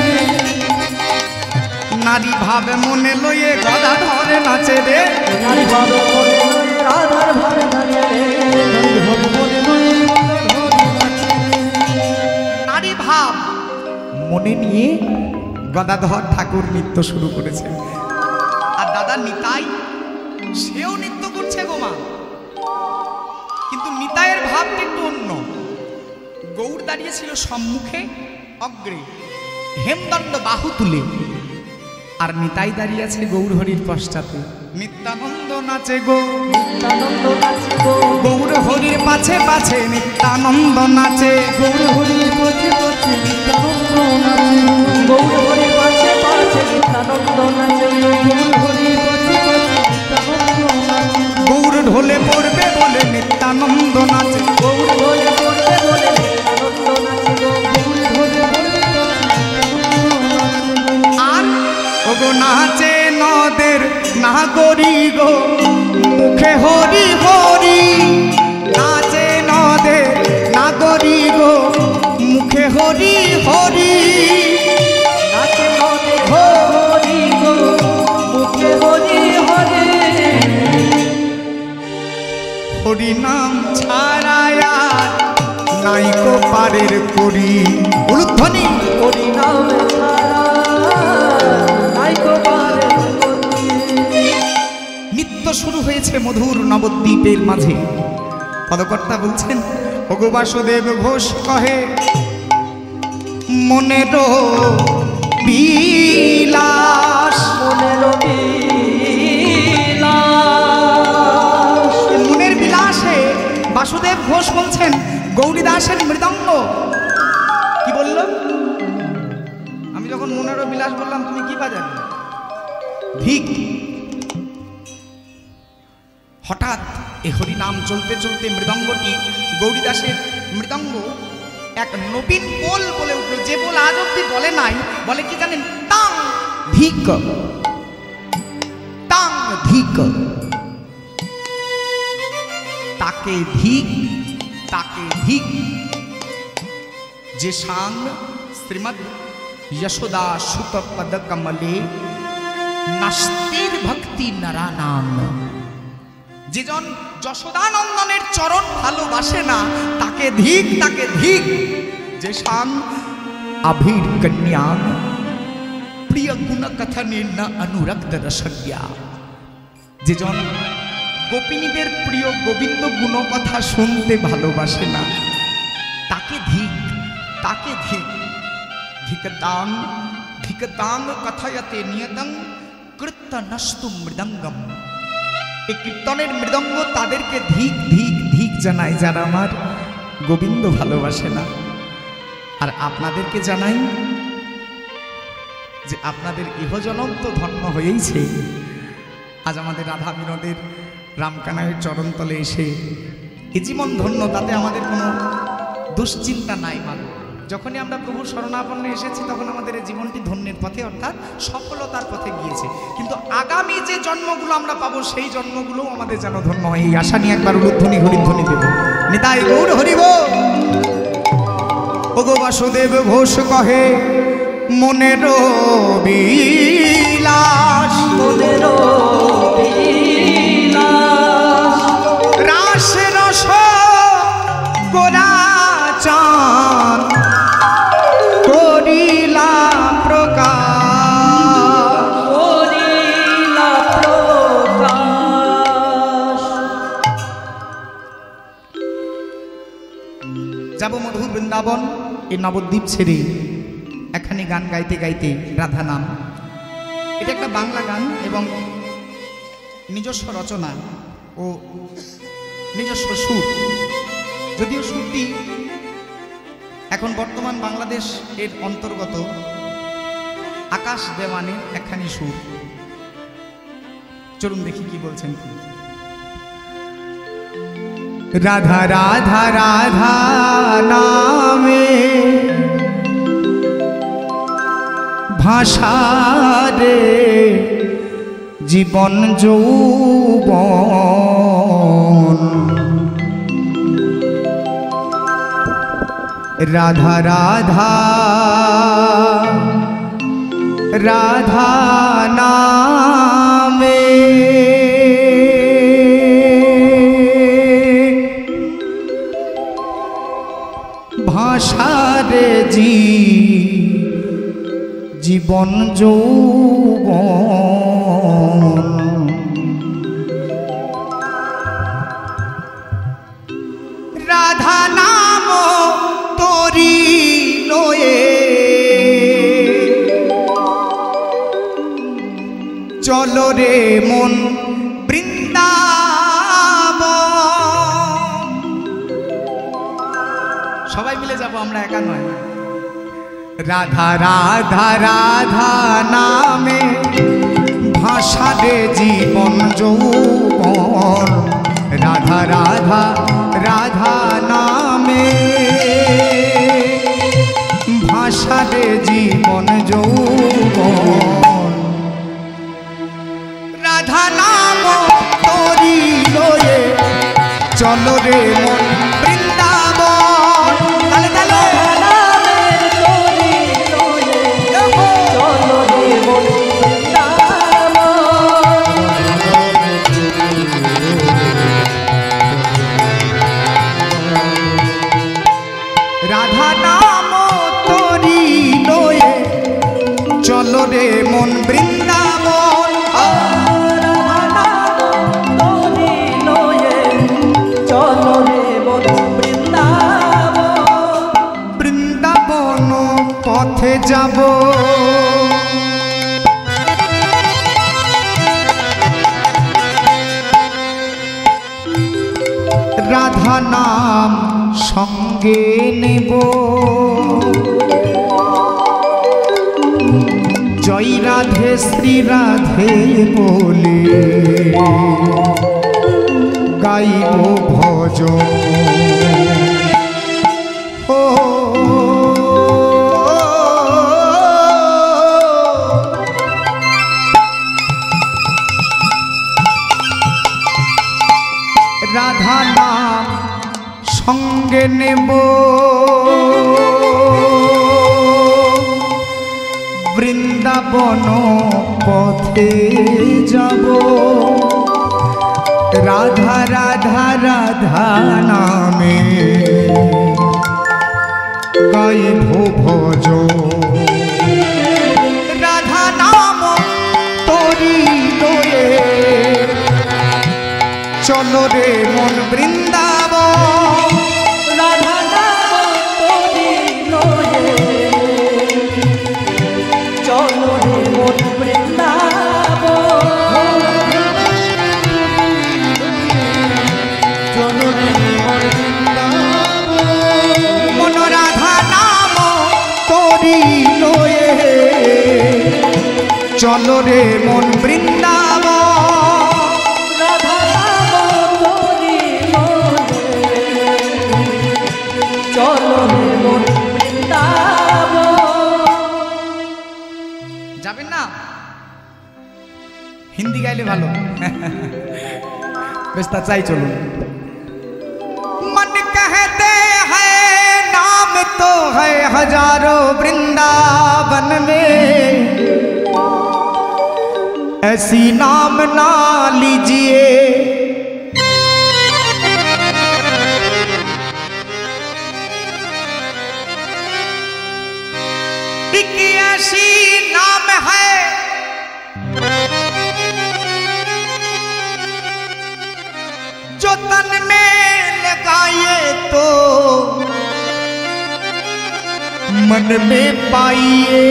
নারী ভাবে মনে লয়ে গদাধর নাচে রে, নারী ভাব মনে লয়ে রাধার ভাবে নাচে রে, নারী ভাব মনে নিয়ে গদাধর ঠাকুর নৃত্য শুরু করেছেন। আর দাদা নিতাই সেও নৃত্য করছে গো মা, কিন্তু নিতাইয়ের ভাবটা একটু অন্য। গৌর দাঁড়িয়েছিল সম্মুখে অগ্রে, হেমদণ্ড বাহু তুলে, আর নিতাই দাঁড়িয়ে আছে গৌর হরির পশ্চাতে। নিত্যানন্দ নাচে গো, নিত্যানন্দ নাচে গো, গৌর হরির পাছে পাছে নিত্যানন্দ নাচে, গৌর হরির পাছে পাছে নিত্যানন্দ নাচে, গৌর হরির পাছে পাছে নিত্যানন্দ নাচে, গৌর হরির পাছে পাছে নিত্যানন্দ নাচে, গৌর ঢোলে পড়বে বলে নিত্যানন্দ নাচে, গৌর ঢোলে পড়বে বলে নিত্যানন্দ নাচে গো, গৌর ঢোলে পড়বে বলে নিত্যানন্দ নাচে। আর ওগো নাচে নদের নাগরি গো, মুখে হরি হরি, নাচে নদের নাগরি গো, মুখে হরি হরি, নাচে নদে হরি গো, মুখে হরি হরি, হরি নাম ছাড়ায়া নাইকো পারের করি। উলুধ্বনি হরি নাম ছাড়া নাইকো পারে গতি। নৃত্য শুরু হয়েছে মধুর নবদ্বীপের মাঝে। পদকর্তা বলছেন, ওগো বাসুদেব ঘোষ কহে মনের বিলাস, মনের বিলাস, মনের বিলাসে বাসুদেব ঘোষ বলছেন গৌরীদাসের মৃদঙ্গ। কি বলল? আমি যখন মনের বিলাস বললাম তুমি কি বাজালে? ঠিক। হঠাৎ এ হরিনাম চলতে চলতে মৃদঙ্গটি, গৌরীদাসের মৃদঙ্গ এক নবীন বোল বলে উঠল, যে বোল আজ অব্দি বলে নাই। বলে কি জানেন? তাং ধিক, তাং ধিক, তাকে ধিক, তাকে ধিক। যে সাং শ্রীমদ যশোদা সুত পদ কমলে নাস্তির ভক্তি নরানাম। যেজন যশোদানন্দনের চরণ ভালোবাসে না তাকে ধিক, তাকে ধিক। যে সাং আভির কন্যাং প্রিয় গুণ কথনে না অনুরক্ত রসজ্ঞা। যেজন গোপিনীদের প্রিয় গোবিন্দ গুণ কথা শুনতে ভালোবাসে না তাকে ধিক, তাকে ধিক। ধিকতাং ধিকতাং কথয়তে নিয়তং কৃত্য নস্তু মৃদঙ্গম। এই কীর্তনের মৃদঙ্গ তাদেরকে ধিক ধিক ধিক জানায় যারা আমার গোবিন্দ ভালোবাসে না। আর আপনাদেরকে জানাই যে আপনাদের ইহজনম তো ধন্য হয়েইছে। আজ আমাদের রাধা বিনোদের রামকানাইয়ের চরণতলে এসে এ জীবন ধন্য, তাতে আমাদের কোনো দুশ্চিন্তা নাই। মানে যখনই আমরা প্রভুর শরণাপন্নে এসেছি তখন আমাদের এই জীবনটি ধন্যের পথে অর্থাৎ সফলতার পথে গিয়েছে। কিন্তু আগামী যে জন্মগুলো আমরা পাবো সেই জন্মগুলোও আমাদের যেন ধন্য হয়, এই আশা নিয়ে একবার উলুধ্বনি হরিধ্বনি দেব। নিতাই গৌর হরিব। ওগো বাসুদেব ঘোষ কহে মনের বিলাস, মনের বিলাস, রাস রস গোরা চাঁদ করিলা প্রকাশ, করিলা প্রকাশ। যাব মধুর বৃন্দাবন এই নবদ্বীপ ছেড়ে এখানে গান গাইতে গাইতে রাধা নাম। এটা একটা বাংলা গান এবং নিজস্ব রচনা ও নিজস্ব সুর। যদিও সুরটি এখন বর্তমান বাংলাদেশ এর অন্তর্গত আকাশ দেওয়ানের একখানি সুর। চলুন দেখি কি বলছেন। রাধা রাধা রাধা নামে ভাষা রে জীবন যৌবন, রাধা রাধা রাধা নামে ভাষা রে জীবন যৌবন। চলো রে মন বৃন্দাবন। সবাই মিলে যাব, আমরা একা নয়। রাধা রাধা রাধা নামে ভাষা রে জীবন যৌবন। রাধা রাধা রাধা নামে ভাষা রে জীবন যৌবন। রাধা নাম তোরি লয়ে চলো রে মন বৃন্দাবন। তালে তালে রাধা নাম তোরি লয়ে চলো রে মন বৃন্দাবন। বৃন্দাবন পথে যাব রাধা নাম সঙ্গে নেব। জয় রাধে শ্রী রাধে বলে গাইব ভজন। ও রাধা নাম সঙ্গে নেব বৃন্দাবন পথে যাব। রাধা রাধা রাধা নামে গাইব ভজন। রাধা নাম তোরি লয়ে চলো রে মন বৃন্দাবন। রাধা নাম তোরি লয়ে চলো রে মন বৃন্দাবন। চলো রে মন বৃন্দাবন। মন রাধা নাম তোরি লয়ে চলো রে মন বৃন্দাবন। রাধা নাম তোরি লয়ে চলো রে মন বৃন্দাবন। যাবেন না? হিন্দি গাইলে ভালো। বেশ, তা চাই চলুন। मन कहते हैं नाम तो है हजारों वृंदावन में, ऐसी नाम ना लीजिए। एक ऐसी नाम है जो तन में लगाइए तो मन में पाइए।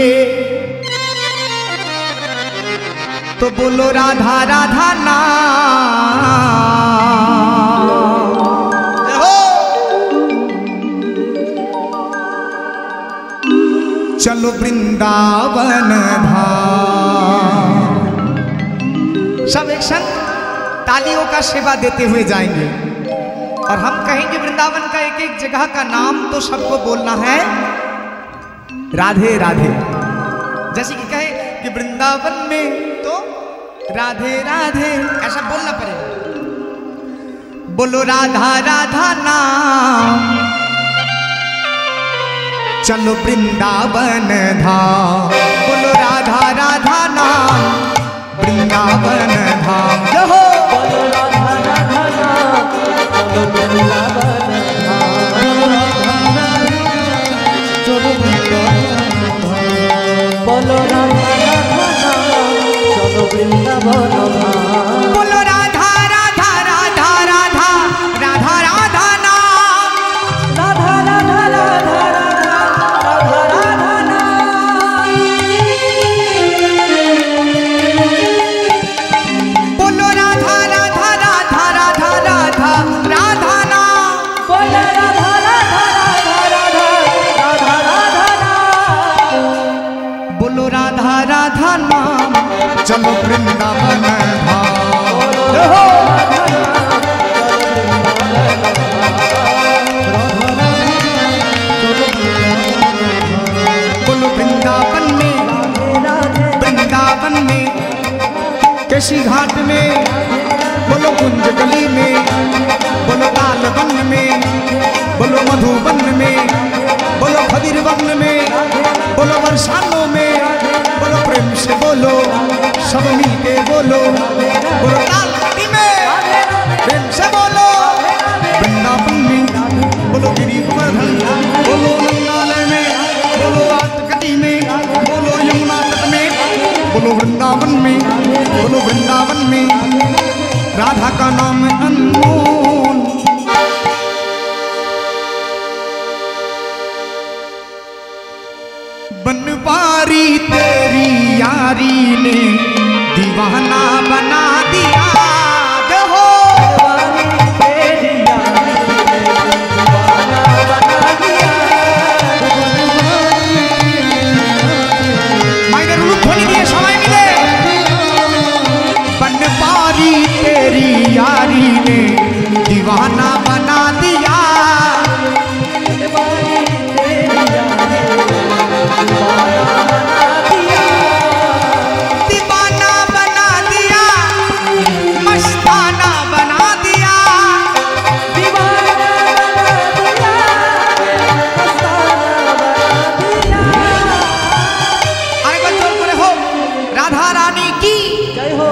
तो बोलो राधा राधा नाम। हो चलो वृंदावन धाम। सब एक संग तालियों का सेवा देते हुए जाएंगे और हम कहेंगे वृंदावन का एक एक जगह का नाम तो सबको बोलना है राधे राधे। जैसे कि कहे कि वृंदावन में तो राधे राधे, ऐसा बोलना पड़ेगा। बोलो राधा राधा नाम चलो वृंदावन धाम। बोलो राधा राधा नाम वृंदावन धाम। जहो बोलो राधा राधा नाम चलो वृंदावन चलो वृंदावन। बोलो राधा राधा नाम चलो वृंदावन। बोलो राधा राधा राधा राधा राधा राधा नाम। राधा राधा राधा राधा राधा राधा नाम। चलो वृंदावन बोलो वृंदावन में, वृंदावन में, केशी घाट में, बोलो कुंज गली में, बोलो लाल वन में, बोलो मधुबन में, बोलो खदीर वन में, बोलो वर्षानों में, बोलो प्रेम से बोलो, सब मिलके बोलो, बोलो लाल नदी में प्रेम से बोलो, वृंदावन में, बोलो गिरी गोवर्धन, बोलो नंदालय में, बोलो आटकटी में, बोलो यमुना तट में, बोलो वृंदावन में, बोलो वृंदावन में, राधा का नाम अनमोल। बनवारी तेरी यारी ने दीवाना बना दिया, हो तेरी यारी ने दीवाना बना दिया। माइनर रूप खोली दिए समय मिले। बनवारी तेरी यारी ने दीवाना बना दिया, दीवाना बना दिया, मस्ताना बना दिया, दीवाना बना दिया, मस्ताना बना दिया। आरेकবার জোর করে हो राधा रानी की जय हो।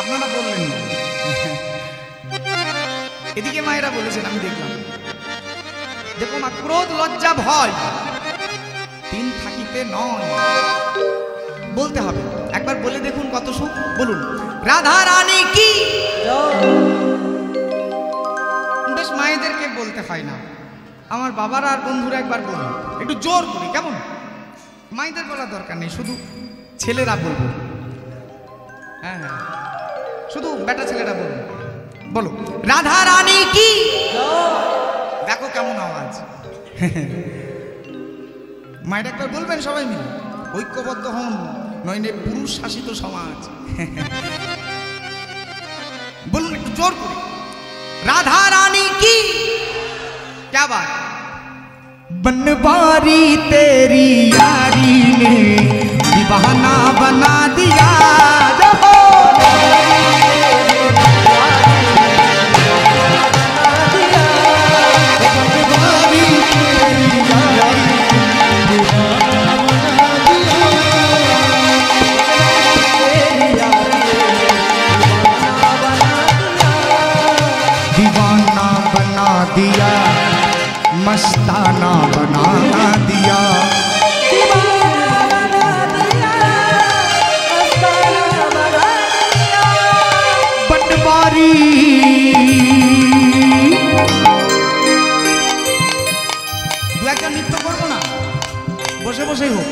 আপনারা বললেন না, এদিকে মায়েরা বলেছেন, আমি দেখলাম। দেখো না, ক্রোধ লজ্জা ভয় তিন থাকিতে নয়, বলতে হবে। একবার বলে দেখুন কত সুখ। বলুন রাধা রানী কি। বেশ, মায়েদেরকে বলতে হয় না, আমার বাবারা আর বন্ধুরা একবার বলুন একটু জোর করে, কেমন? মায়েদের বলার দরকার নেই, শুধু ছেলেরা বলবো। হ্যাঁ হ্যাঁ, শুধু বেটা ছেলেরা বলবো। বলো রাধা রানী কি। দেখো কেমন আওয়াজ। মায়ের একবার বলবেন সবাই মিলে, ঐক্যবদ্ধ হন, নইলে পুরুষ শাসিত সমাজ। বলুন একটু জোর করে, রাধা রানী কি। क्या बात। बनवारी तेरी यारी ने दीवाना बना दिया, दिया, मस्ताना बना दिया, दीवाना बना दिया, मस्ताना बना दिया। पटवारी दो একটা নৃত্য করবো না, বসে বসেই হোক।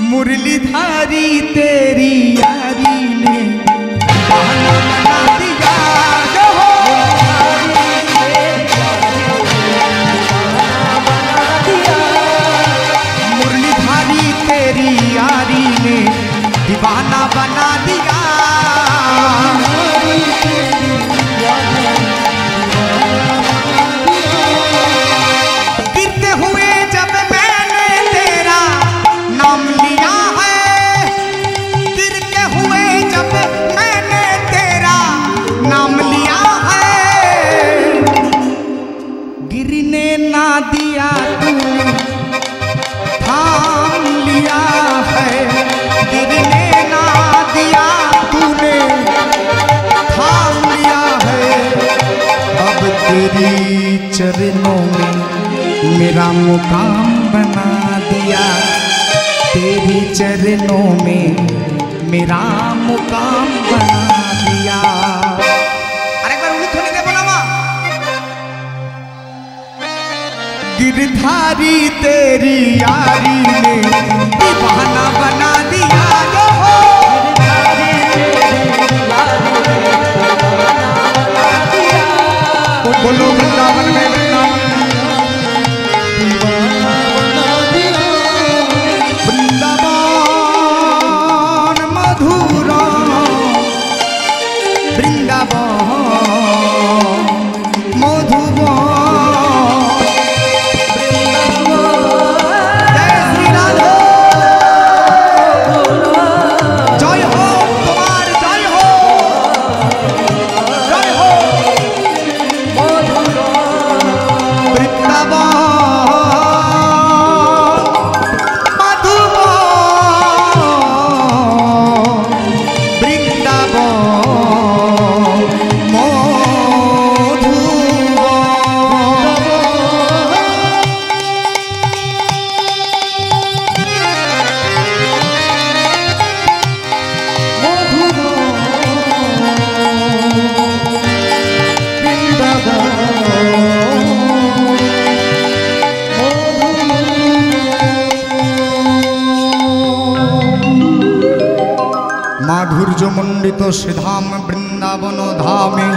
मुरलीधारी तेरी यारी ने दीवाना बना दिया, यारी ने दीवाना बना दिया। गिरते हुए जब मैंने तेरा नाम लिया है, गिरते हुए जब मैंने तेरा नाम लिया है, गिरने ना दिया तूने थाम लिया है, गिरने ना दिया तूने थाम लिया है। अब तेरी चरणों में मेरा मुकाम बना दिया, तेरी चरणों में मेरा मुकाम बना दिया। আরেকবার উলুধ্বনি দেব না মা। गिरधारी तेरी यारी ने दीवाना बना दिया, हो बोलो वृंदावन में, वृंदावन মণ্ডিত শ্রীধাম বৃন্দাবন ধামে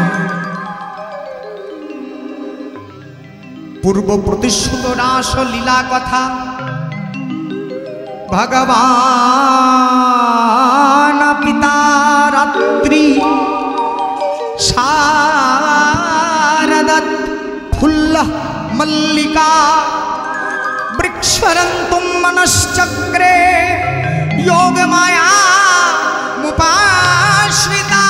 পূর্ব প্রতিশ্রুত রাস লীলা কথা ভগবান পিতা রাত্রি শারদৎ ফুল্ল মল্লিকা বৃক্ষরন্তুম মনশ্চক্রে যোগ মায়া মুপাশ্রিতা।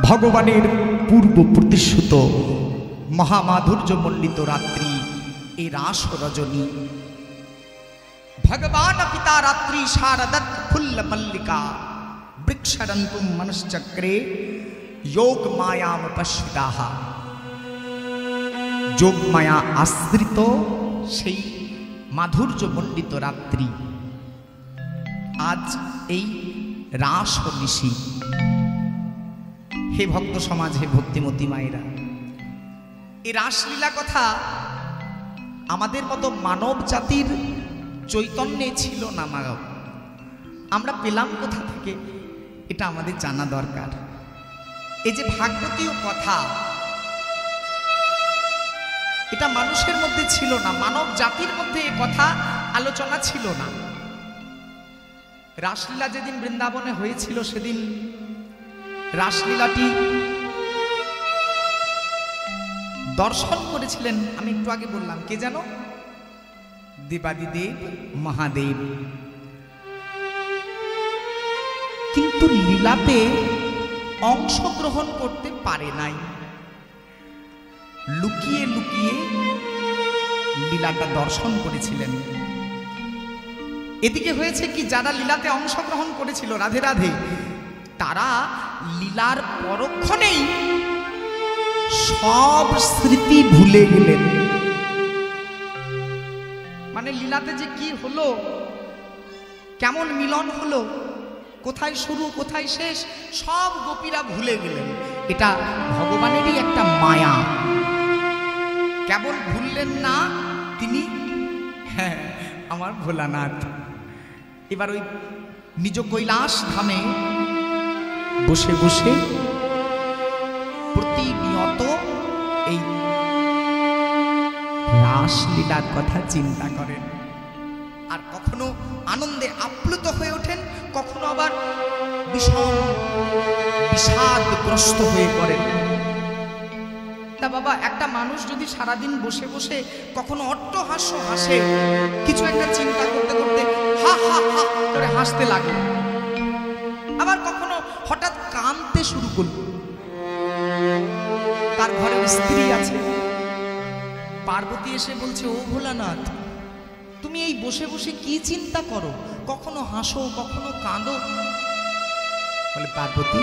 ভগবানের পূর্ব প্রতিশ্রুত মহামাধুর্য মণ্ডিত রাত্রি এই রাস রজনী ভগবান পিতা রাত্রি শারদৎ ফুল্ল মল্লিকা বৃক্ষরন্তুম মনশ্চক্রে যোগ মায়ামুপশ্রিতা। যোগ মায়া আশ্রিত সেই মাধুর্য মণ্ডিত রাত্রি আজ এই রাস নিশি। হে ভক্ত সমাজ, হে ভক্তিমতী মায়েরা, এই রাসলীলা কথা আমাদের মতো মানব জাতির চৈতন্যে ছিল না মা। আমরা পেলাম কোথা থেকে এটা আমাদের জানা দরকার। এই যে ভাগবতীয় কথা, এটা মানুষের মধ্যে ছিল না, মানব জাতির মধ্যে এ কথা আলোচনা ছিল না। রাসলীলা যেদিন বৃন্দাবনে হয়েছিল সেদিন রাসলীলাটি দর্শন করেছিলেন, আমি একটু আগে বললাম, কে যেন? দেবাদিদেব মহাদেব। কিন্তু লীলাতে অংশগ্রহণ করতে পারে নাই, লুকিয়ে লুকিয়ে লীলাটা দর্শন করেছিলেন। এদিকে হয়েছে কি, যারা লীলাতে অংশগ্রহণ করেছিল রাধে রাধে, তারা লীলার পরক্ষণেই সব স্মৃতি ভুলে গেলেন। মানে লীলাতে যে কি হলো, কেমন মিলন হলো, কোথায় শুরু কোথায় শেষ, সব গোপীরা ভুলে গেলেন। এটা ভগবানেরই একটা মায়া। কেবল ভুললেন না তিনি, হ্যাঁ আমার ভোলানাথ। এবার ওই নিজ কৈলাস ধামে বসে বসে প্রতিনিয়ত এই রাসলীলার কথা চিন্তা করেন, আর কখনো আনন্দে আপ্লুত হয়ে ওঠেন, কখনো আবার বিষম বিষাদগ্রস্ত হয়ে পড়েন। তা বাবা, একটা মানুষ যদি সারাদিন বসে বসে কখনো অট্টহাস্য হাসে, কিছু একটা চিন্তা করতে করতে হা হা হা করে হাসতে লাগলো, আবার কখনো হঠাৎ কাঁদতে শুরু করল, তার ঘরের স্ত্রী আছে, পার্বতী এসে বলছে, ও ভোলানাথ, তুমি এই বসে বসে কি চিন্তা করো, কখনো হাসো কখনো কাঁদো? বলে, পার্বতী,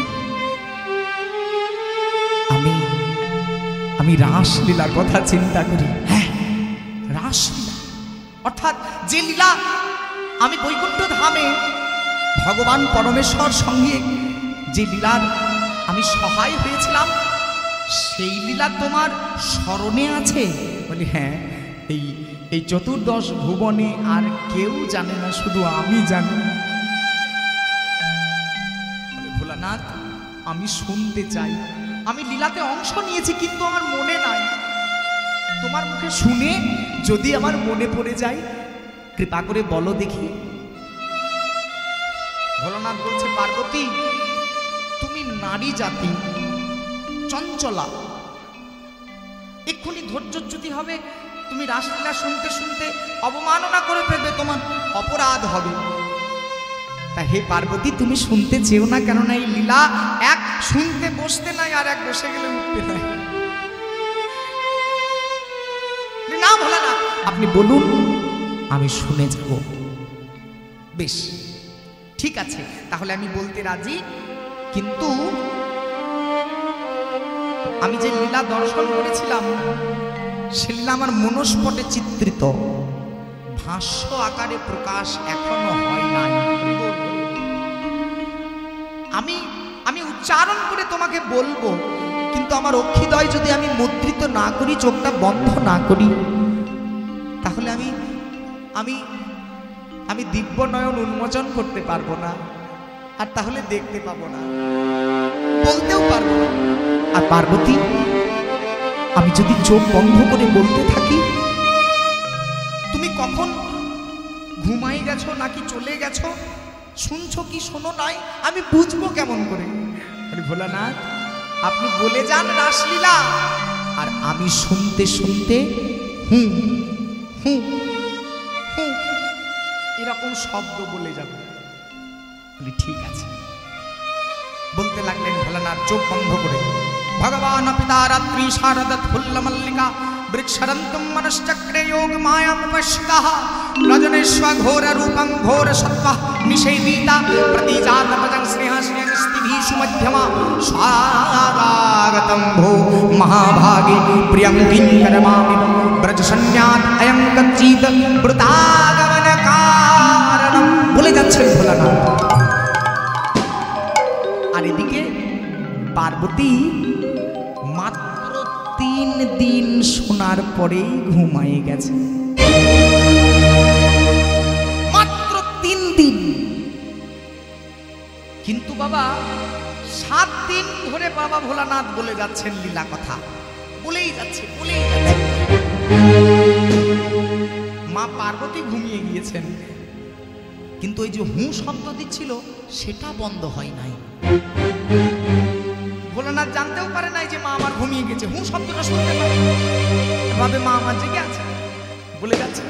আমি রাসলীলার কথা চিন্তা করি। হ্যাঁ, রাসলীলা অর্থাৎ যে লীলা আমি বৈকুণ্ঠ ধামে ভগবান পরমেশ্বর সঙ্গে যে লীলার আমি সহায় হয়েছিলাম, সেই লীলা তোমার স্মরণে আছে? বলি, হ্যাঁ, এই চতুর্দশ ভুবনে আর কেউ জানে না, শুধু আমি জানি। ভোলানাথ, আমি শুনতে চাই, আমি লীলাতে অংশ নিয়েছি কিন্তু আমার মনে নাই, তোমার মুখে শুনে যদি আমার মনে পড়ে যায় কৃপা করে বলো দেখি। ভোলানাথ বলছে, পার্বতী, তুমি নারী জাতি, চঞ্চলা, এক্ষুনি ধৈর্যচ্যুতি হবে, তুমি রাসলীলা শুনতে শুনতে অবমাননা করে ফেলবে, তোমার অপরাধ হবে। তা হে পার্বতী, তুমি শুনতে চেও না, কেননা এই লীলা এক শুনতে বসতে নাই, আর এক বসে গেলে উঠতে নাই। না ভোলানাথ, আপনি বলুন, আমি শুনে যাব। বেশ, ঠিক আছে, তাহলে আমি বলতে রাজি, কিন্তু আমি যে লীলা দর্শন করেছিলাম সে লীলা আমার মনস্পটে চিত্রিত, ভাষ্য আকারে প্রকাশ এখনো হয় নাই। আমি উচ্চারণ করে তোমাকে বলবো, কিন্তু আমার অক্ষিদয় যদি আমি মুদ্রিত না করি, চোখটা বন্ধ না করি, তাহলে আমি আমি দিব্য নয়ন উন্মোচন করতে পারবো না, আর তাহলে দেখতে পাবো না, বলতেও পারবো না। আর পার্বতী, আমি যদি চোখ বন্ধ করে বলতে থাকি, তুমি কখন ঘুমাই গেছো নাকি চলে গেছো, শুনছো কি শোনো নাই, আমি বুঝবো কেমন করে? ভোলানাথ, আপনি বলে যান রাসলীলা, আর আমি শুনতে শুনতে হুম হুম হুম এরকম শব্দ বলে যাব। ঠিক আছে। বলতে লাগলেন ভোলানাথ চোখ বন্ধ করে, ভগবান পিতা রাত্রি শারদৎ ফুল্ল মল্লিকা বৃক্ষরন্তম মনশ্চক্রে যোগ মায়ামুপশ্চিতঃ রজনেশ্ব ঘোর রূপং ঘোর সত্ত্বঃ নিষেধিতা প্রতিজাতমজং স্নেহস্নেহস্তিভীষু মধ্যমা স্বাগতং ভো মহাভাগে প্রিয়ং কিঙ্করমামিব ব্রজসন্ন্যাত অয়ং কচ্চিৎ বৃতাগমন কারণম। বলে যাচ্ছেন ভোলানাথ। আর এদিকে পার্বতী মাত্র 3 দিন শোনার পরেই ঘুমায়ে গেছে। মাত্র 3 দিন। কিন্তু বাবা 7 দিন ধরে বাবা ভোলানাথ বলে যাচ্ছেন লীলা কথা, বলেই যাচ্ছে বলেই যাচ্ছে। মা পার্বতী ঘুমিয়ে গিয়েছেন, কিন্তু ওই যে হু শব্দ দিচ্ছিল সেটা বন্ধ হয় নাই। ভোলানাথ জানতেও পারে নাই যে মা আমার ঘুমিয়ে গেছে, হু শব্দটা শুনতে পারে, ভাবে মা আমার জেগে আছে, বলে যাচ্ছে।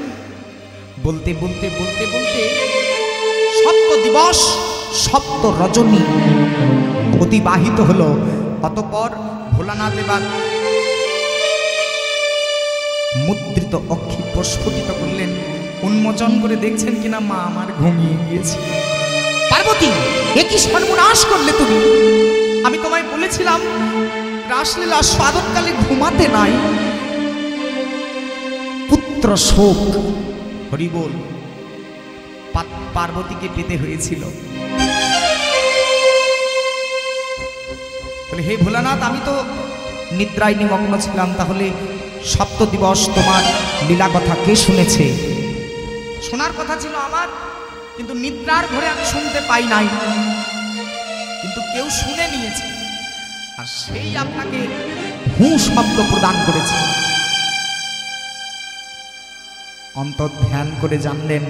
বলতে বলতে বলতে বলতে সপ্ত দিবস সপ্ত রজনী অতিবাহিত হলো। অতঃপর ভোলানাথ এবার মুদ্রিত অক্ষি প্রস্ফুটিত করলেন, উন্মোচন করে দেখছেন কিনা মা আমার ঘুমিয়ে গিয়েছে। পার্বতী, এ কি সর্বনাশ করলে তুমি? আমি তোমায় বলেছিলাম রাসলীলা স্বাদকালে ঘুমাতে নাই। পুত্র শোক, হরিবোল, পার্বতীকে পেতে হয়েছিল। বলে হে ভোলানাথ, আমি তো নিদ্রায় নিমগ্ন ছিলাম, তাহলে সপ্ত দিবস তোমার লীলা কথা কে শুনেছে? শোনার কথা ছিল আমার, কিন্তু নিদ্রার ঘরে আমি শুনতে পাই নাই, কিন্তু কেউ শুনে নিয়েছে, আর সেই আপনাকে হু শব্দ প্রদান করেছে। অন্তর্ধ্যান করে জানলেন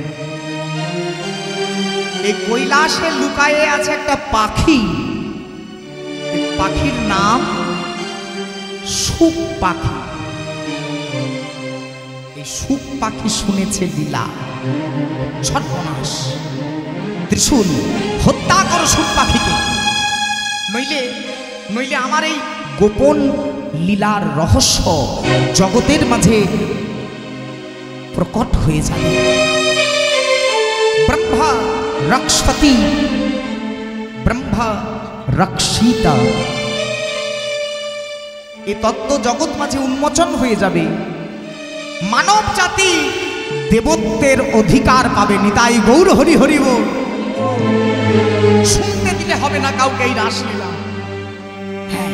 এই কৈলাসে লুকায়ে আছে একটা পাখি, পাখির নাম সুখ পাখি। এই সুখ পাখি শুনেছে লীলা। সর্বনাশ, ত্রিশূল, হত্যা করো সুখ পাখিকে, নইলে নইলে আমার এই গোপন লীলার রহস্য জগতের মাঝে প্রকট হয়ে যাবে। ব্রহ্মা রক্ষতি, ব্রহ্মা রক্ষিতা, এ তত্ত্ব জগৎ মাঝে উন্মোচন হয়ে যাবে। মানব জাতি দেবত্বের অধিকার পাবে। নিতাই গৌর হরি হরিব। শুনতে দিলে হবে না কাউকে এই রাসলীলা। হ্যাঁ,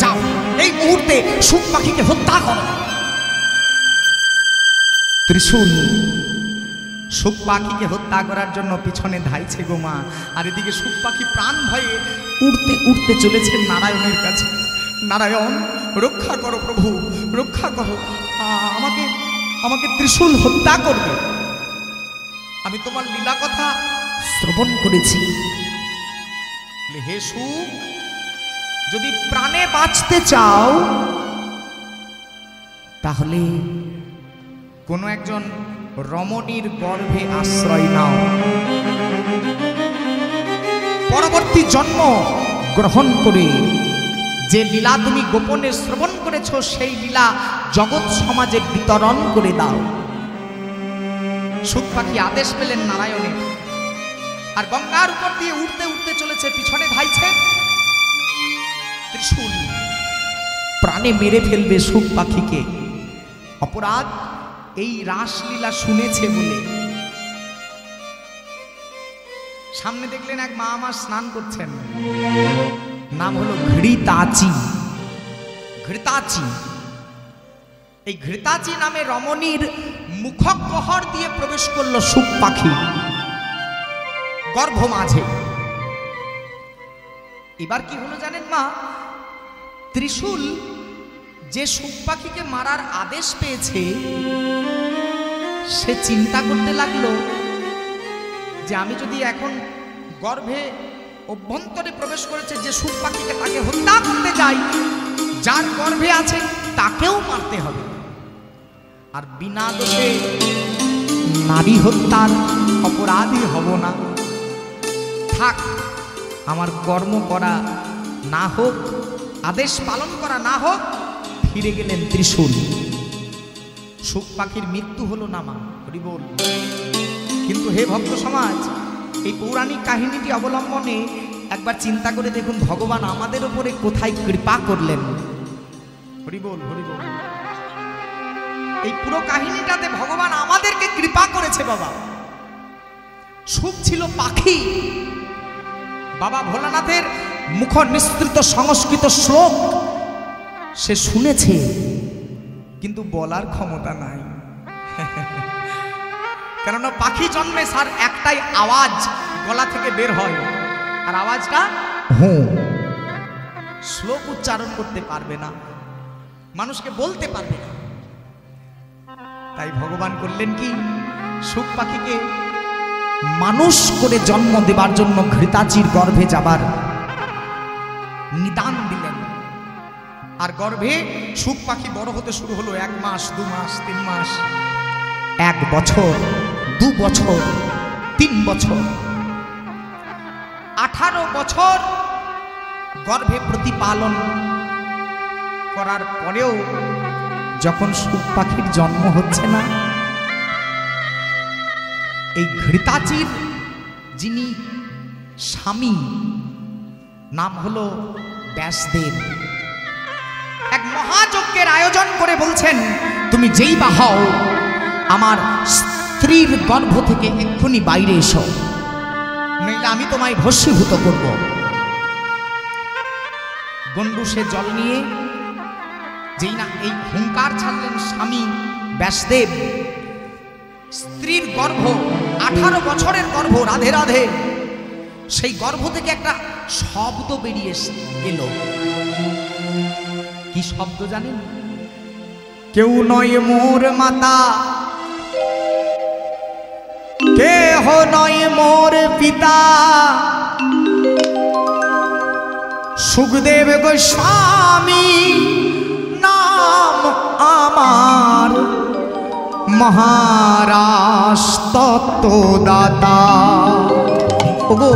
যাও এই মুহূর্তে সুখ পাখিকে হত্যা করো। ত্রিশূল সুখ পাখিকে হত্যা করার জন্য পিছনে ধাইছে গোমা, আর এদিকে সুখ পাখি প্রাণ ভয়ে উড়তে উড়তে চলেছে নারায়ণের কাছে। নারায়ণ, রক্ষা করো প্রভু, রক্ষা করো, আমাকে আমাকে ত্রিশূল হত্যা করবে। আমি তোমার লীলা কথা শ্রবণ করেছি। হে সুখ, যদি প্রাণে বাঁচতে চাও তাহলে কোনো একজন রমণীর গর্ভে আশ্রয় নাও, পরবর্তী জন্ম গ্রহণ করে যে লীলা তুমি গোপনে শ্রবণ করেছ সেই লীলা জগৎ সমাজে বিতরণ করে দাও। সুখ পাখি আদেশ পেলেন নারায়ণের, আর গঙ্গার উপর দিয়ে উঠতে উঠতে চলেছে, পিছনে ধাইছে ত্রিশূল। প্রাণে মেরে ফেলবে সুখ পাখিকে। অপরাধ এই রাসলীলা শুনেছে বলে। সামনে দেখলেন এক মা আমার স্নান করছেন, নাম হলো ঘৃতাচি। ঘৃতাচি, এই ঘৃতাচি নামে রমণীর মুখগহ্বর দিয়ে প্রবেশ করলো সুখ পাখি। গর্ভ মাঝে। এবার কি হলো জানেন মা, ত্রিশূল যে শুক পাখিকে মারার আদেশ পেয়েছে সে চিন্তা করতে লাগলো যে আমি যদি এখন গর্ভে অভ্যন্তরে প্রবেশ করেছে যে শুক পাখিকে, তাকে হত্যা করতে যাই, যার গর্ভে আছে তাকেও মারতে হবে, আর বিনা দোষে নারী হত্যার অপরাধী হব না। থাক, আমার কর্ম করা না হোক, আদেশ পালন করা না হোক। ফিরে গেলেন ত্রিশূল। শুক পাখির মৃত্যু হলো না মা, হরি বল। কিন্তু হে ভক্ত সমাজ, এই পৌরাণিক কাহিনীটি অবলম্বনে একবার চিন্তা করে দেখুন ভগবান আমাদের উপরে কোথায় কৃপা করলেন। হরি বল, হরি বল। এই পুরো কাহিনীটাতে ভগবান আমাদেরকে কৃপা করেছে বাবা। শুক ছিল পাখি। বাবা ভোলানাথের মুখ নিঃসৃত সংস্কৃত শ্লোক সে শুনেছে, কিন্তু বলার ক্ষমতা নাই। কেননা পাখি জন্মে সার একটাই আওয়াজ গলা থেকে বের হয়, আর আওয়াজটা হু। শ্লোক উচ্চারণ করতে পারবে না, মানুষকে বলতে পারবে না। তাই ভগবান করলেন কি, শুক পাখিকে মানুষ করে জন্ম দেবার জন্য ঘৃতাচির গর্ভে যাবার নিদান দিলেন। আর গর্ভে শুক পাখি বড় হতে শুরু হলো। 1 মাস, 2 মাস, 3 মাস, 1 বছর, 2 বছর, 3 বছর, 18 বছর গর্ভে প্রতিপালন করার পরেও যখন শুক পাখির জন্ম হচ্ছে না, এই ঘৃতাচির যিনি স্বামী, নাম হলো ব্যাসদেব, এক মহাযজ্ঞের আয়োজন করে বলছেন, তুমি যেই বা হও আমার স্ত্রীর গর্ভ থেকে এক্ষুনি বাইরে এসো, নইলে আমি তোমায় ভস্মীভূত করব। গন্ডু সে জল নিয়ে যেই না এই হুঙ্কার ছাড়লেন স্বামী ব্যাসদেব, স্ত্রীর গর্ভ, 18 বছরের গর্ভ, রাধে রাধে, সেই গর্ভ থেকে একটা শব্দ বেরিয়ে এলো। কি শব্দ জানেন? কেউ নয় মোর মাতা, কেহ নয় মোর পিতা, সুখদেব গোস্বামী নাম আমার, মহারাজ তত্ত্বদাতা। ওগো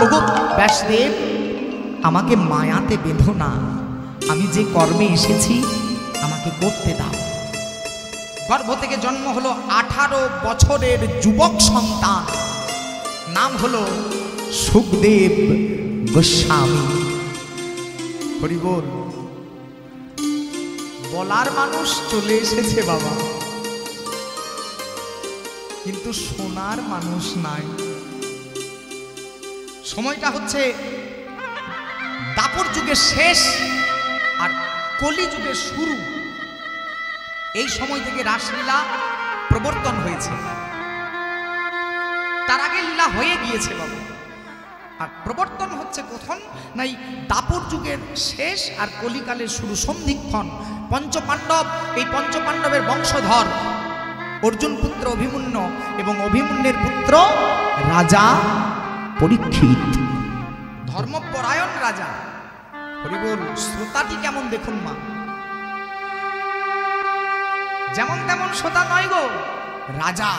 ওগো ব্যাসদেব, আমাকে মায়াতে বেঁধো না, আমি যে কর্মে এসেছি আমাকে করতে দাও। গর্ভ থেকে জন্ম হলো 18 বছরের যুবক সন্তান, নাম হলো সুখদেব গোস্বামী। হরি বল। বলার মানুষ চলে এসেছে বাবা, কিন্তু শোনার মানুষ নাই। সময়টা হচ্ছে দাপর যুগের শেষ আর কলি যুগের শুরু। এই সময় থেকে রাসলীলা প্রবর্তন হয়েছে, তার আগে লীলা হয়ে গিয়েছে বাবা। আর প্রবর্তন হচ্ছে কখন? না এই দাপর যুগের শেষ আর কলিকালের শুরু, সন্ধিক্ষণ। পঞ্চপাণ্ডব, এই পঞ্চপাণ্ডবের বংশধর অর্জুন পুত্র অভিমন্যু এবং অভিমন্যুর পুত্র রাজা পরীক্ষিত, ধর্মপরায়ণ রাজা। হরিবল। শ্রোতাটি কেমন দেখুন মা, যেমন তেমন শ্রোতা নয় গো, রাজা।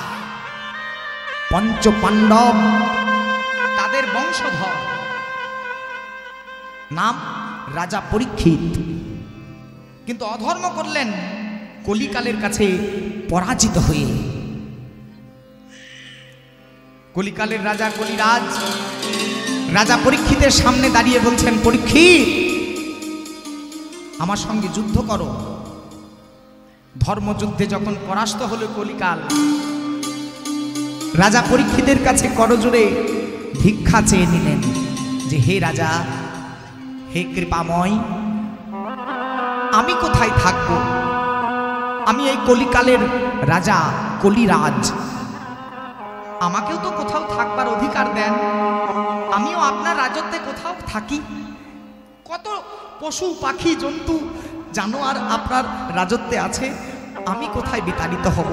পঞ্চপাণ্ডব তাদের বংশধর, নাম রাজা পরীক্ষিত। কিন্তু অধর্ম করলেন কলিকালের কাছে পরাজিত হয়ে। কলিকালের রাজা কলিরাজ রাজা পরীক্ষিতের সামনে দাঁড়িয়ে বলছেন, পরীক্ষিত আমার সঙ্গে যুদ্ধ করো। ধর্মযুদ্ধে যখন পরাস্ত হলো কলিকাল, রাজা পরীক্ষিতের কাছে করজোড়ে ভিক্ষা চেয়ে নিলেন যে, হে রাজা, হে কৃপাময়, আমি কোথায় থাকবো? আমি এই কলিকালের রাজা কলিরাজ, আমাকেও তো কোথাও থাকবার অধিকার দেন। আমিও আপনার রাজত্বে কোথাও থাকি। কত পশু পাখি জন্তু জানোয়ার আপনার রাজত্বে আছে, আমি কোথায় বিতাড়িত হব?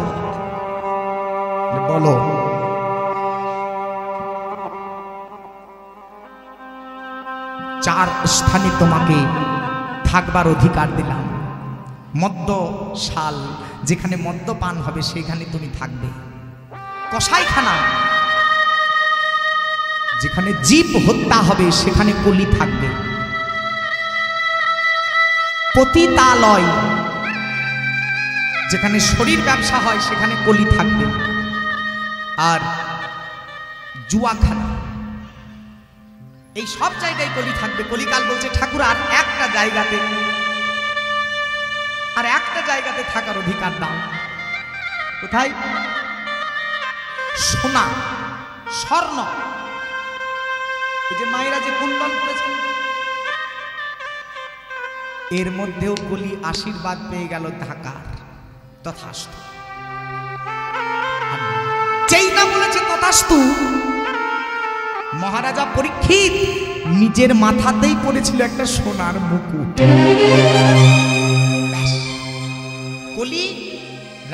বলো। চার স্থানে তোমাকে থাকবার অধিকার দিলাম। মদ্যশাল, যেখানে মদ্যপান হবে সেখানে তুমি থাকবে। কসাইখানা, যেখানে জীব হত্যা হবে সেখানে কলি থাকবে। পতিতালয়, যেখানে শরীর ব্যবসা হয় সেখানে কলি থাকবে। আর জুয়াখানা, এই সব জায়গায় কলি থাকবে। কলিকাল বলছে ঠাকুর আর একটা জায়গাতে থাকার অধিকার দাও। কোথায়? সোনা স্বর্ণ, এই যে মায়েরা যে কুণ্ডল করেছেন এর মধ্যেও কলি আশীর্বাদ পেয়ে গেল ঢাকার। তথাস্তু। যেই না বলেছে তথাস্তু, মহারাজা পরীক্ষিত নিজের মাথাতেই পড়েছিল একটা সোনার মুকুট। কলি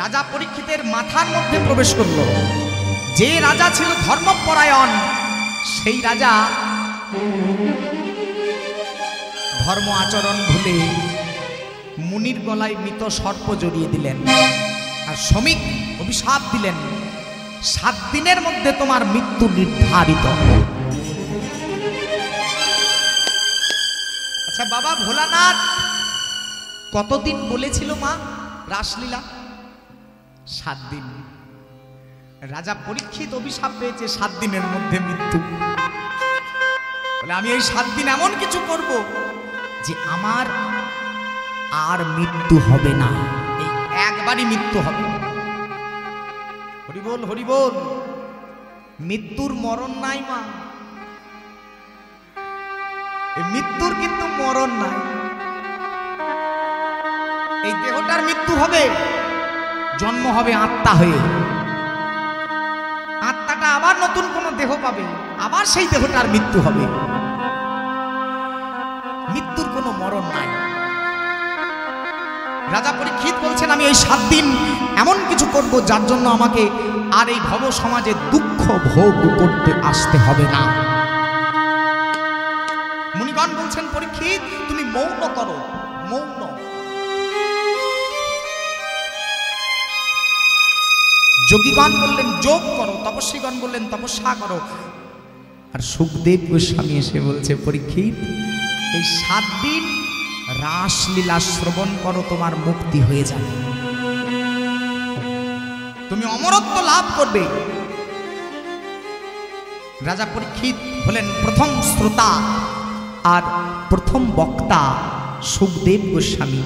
রাজা পরীক্ষিতের মাথার মধ্যে প্রবেশ করলো। যে রাজা ছিল ধর্মপরায়ণ, সেই রাজা ধর্ম আচরণ ভুলে মুনির গলায় মৃত সর্প জড়িয়ে দিলেন আর শ্রমিক অভিশাপ দিলেন, 7 দিনের মধ্যে তোমার মৃত্যু নির্ধারিত। আচ্ছা বাবা ভোলানাথ কতদিন বলেছিল মা রাসলীলা? 7 দিন। রাজা পরীক্ষিত অভিশাপ পেয়েছে 7 দিনের মধ্যে মৃত্যু। বলে আমি এই 7 দিন এমন কিছু করব যে আমার আর মৃত্যু হবে না, এই একবারই মৃত্যু হবে। হরিবোল হরিবোল। মৃত্যুর মরণ নাই মা, এই মৃত্যুর কিন্তু মরণ নাই। এই দেহটার মৃত্যু হবে, জন্ম হবে আত্মা হয়ে। আত্মাটা আবার নতুন কোন দেহ পাবে, আবার সেই দেহটার মৃত্যু হবে। মৃত্যুর কোনো মরণ নাই। রাজা পরীক্ষিত বলছেন আমি এই 7 দিন এমন কিছু করব যার জন্য আমাকে আর এই ভব সমাজে দুঃখ ভোগ করতে আসতে হবে না। মুনিগণ বলছেন পরীক্ষিত তুমি মৌন করো, মৌন। যোগীগণ বললেন যোগ করো, তপস্বীগণ বললেন তপস্যা করো। আর সুখদেব গোস্বামী এসে বলছে পরীক্ষিত এই 7 দিন রাসলীলা শ্রবণ করো, তোমার মুক্তি হয়ে যাবে, তুমি অমরত্ব লাভ করবে। রাজা পরীক্ষিত হলেন প্রথম শ্রোতা আর প্রথম বক্তা সুখদেব গোস্বামী।